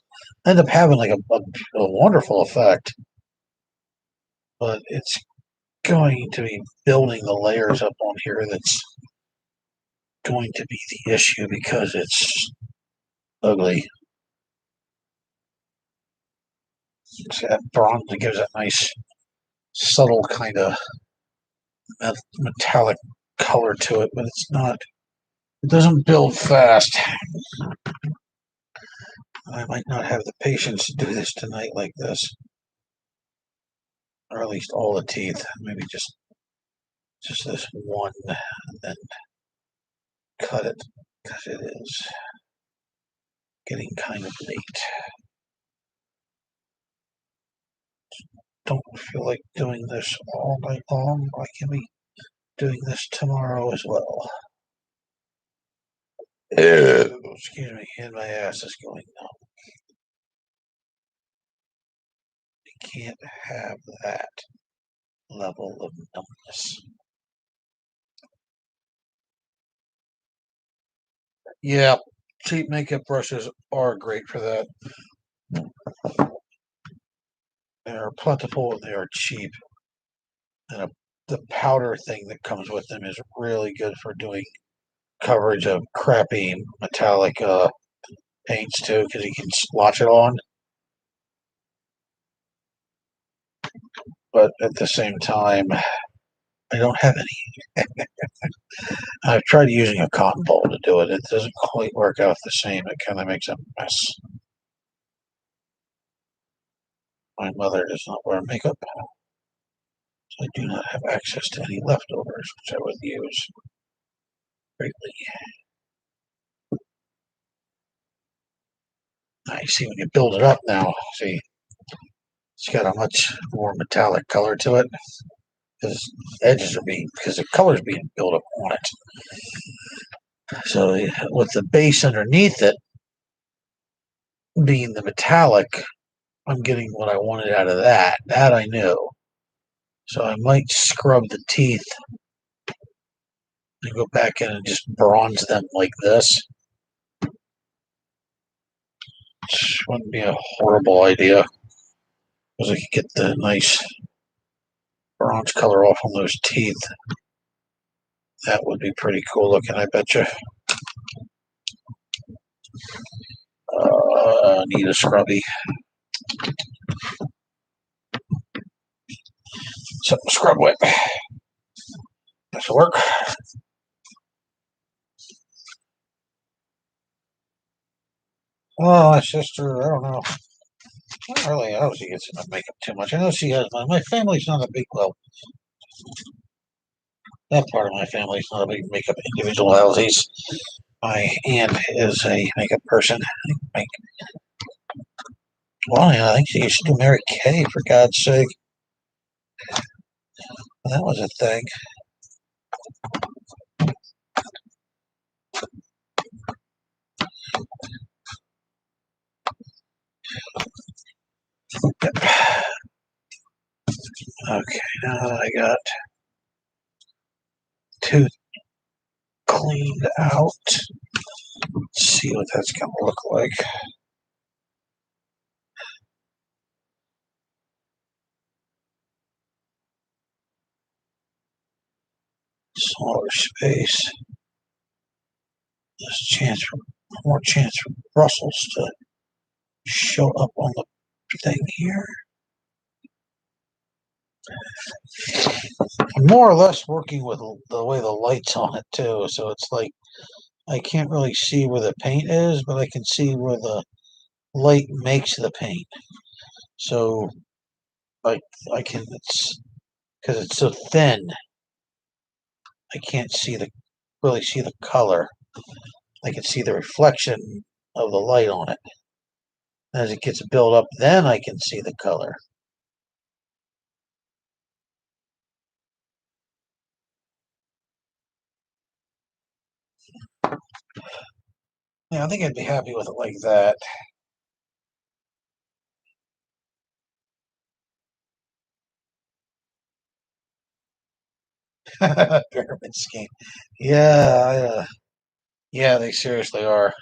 end up having like a wonderful effect, but it's going to be building the layers up on here that's going to be the issue because it's ugly. See, that bronze gives a nice subtle kind of metallic color to it, but it's not. It doesn't build fast. I might not have the patience to do this tonight like this, or at least all the teeth. Maybe just this one, and then cut it because it is getting kind of late. Don't feel like doing this all night long. I can be doing this tomorrow as well. Excuse me, and my ass is going numb. I can't have that level of numbness. Yeah, cheap makeup brushes are great for that. They are plentiful and they are cheap. And the powder thing that comes with them is really good for doing coverage of crappy metallic paints too, because you can splotch it on. But at the same time, I don't have any. I've tried using a cotton ball to do it. It doesn't quite work out the same. It kind of makes a mess. My mother does not wear makeup, so I do not have access to any leftovers, which I would use greatly. I see when you build it up now, see, it's got a much more metallic color to it because edges are being, because the color's being built up on it. So with the base underneath it being the metallic, I'm getting what I wanted out of that. That I knew. So I might scrub the teeth and go back in and just bronze them like this. Which wouldn't be a horrible idea because I could get the nice bronze color off on those teeth. That would be pretty cool looking, I bet you. Need a scrubby. Something to scrub with. This will work. Oh, my sister, I don't know. Not really. I don't see gets enough makeup too much. I know she has. My family's not a big, well, that part of my family's not a big makeup individualities. My aunt is a makeup person. Well, yeah, I think she used to do Mary Kay, for God's sake. That was a thing. Okay, now that I got two cleaned out, let's see what that's going to look like. Smaller space. There's more chance for Brussels to show up on the thing here. I'm more or less working with the way the light's on it too, so it's like I can't really see where the paint is, but I can see where the light makes the paint. So like I can, it's because it's so thin, I can't really see the color. I can see the reflection of the light on it. As it gets built up, then I can see the color. Yeah, I think I'd be happy with it like that. Pyramid scheme. Yeah, yeah, they seriously are.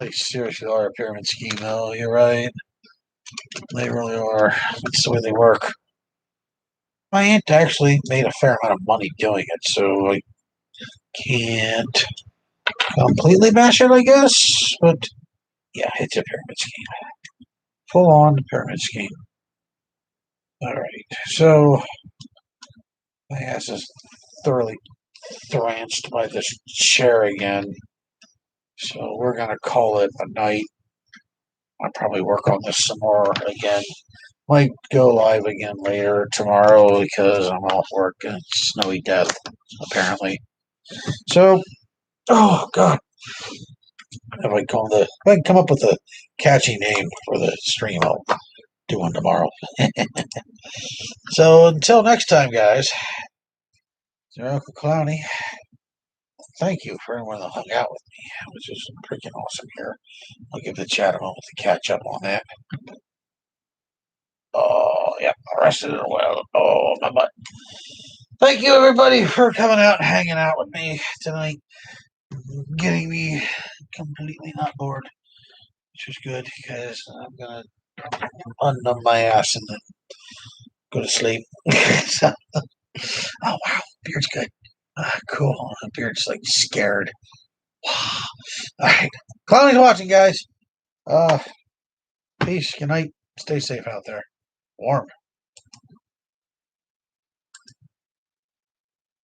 They seriously are a pyramid scheme, though. You're right. They really are. That's the way they work. My aunt actually made a fair amount of money doing it, so I can't completely bash it, I guess. But yeah, it's a pyramid scheme. Full on pyramid scheme. All right. So my ass is thoroughly thranced by this chair again. So we're going to call it a night. I'll probably work on this some more again. Might go live again later tomorrow because I'm off work and it's snowy death, apparently. So, oh God, if I can come up with a catchy name for the stream, I'll do one tomorrow. So until next time, guys, it's your Uncle Clowny. Thank you for everyone that hung out with me. It was just freaking awesome here. I'll give the chat a moment to catch up on that. Oh, yeah, rested it well. Oh, my butt. Thank you, everybody, for coming out and hanging out with me tonight. Getting me completely not bored, which is good because I'm going to unnumb my ass and then go to sleep. So, oh, wow, beard's good. Cool. The beard's like scared. All right. Clowny's watching, guys. Peace. Good night. Stay safe out there. Warm.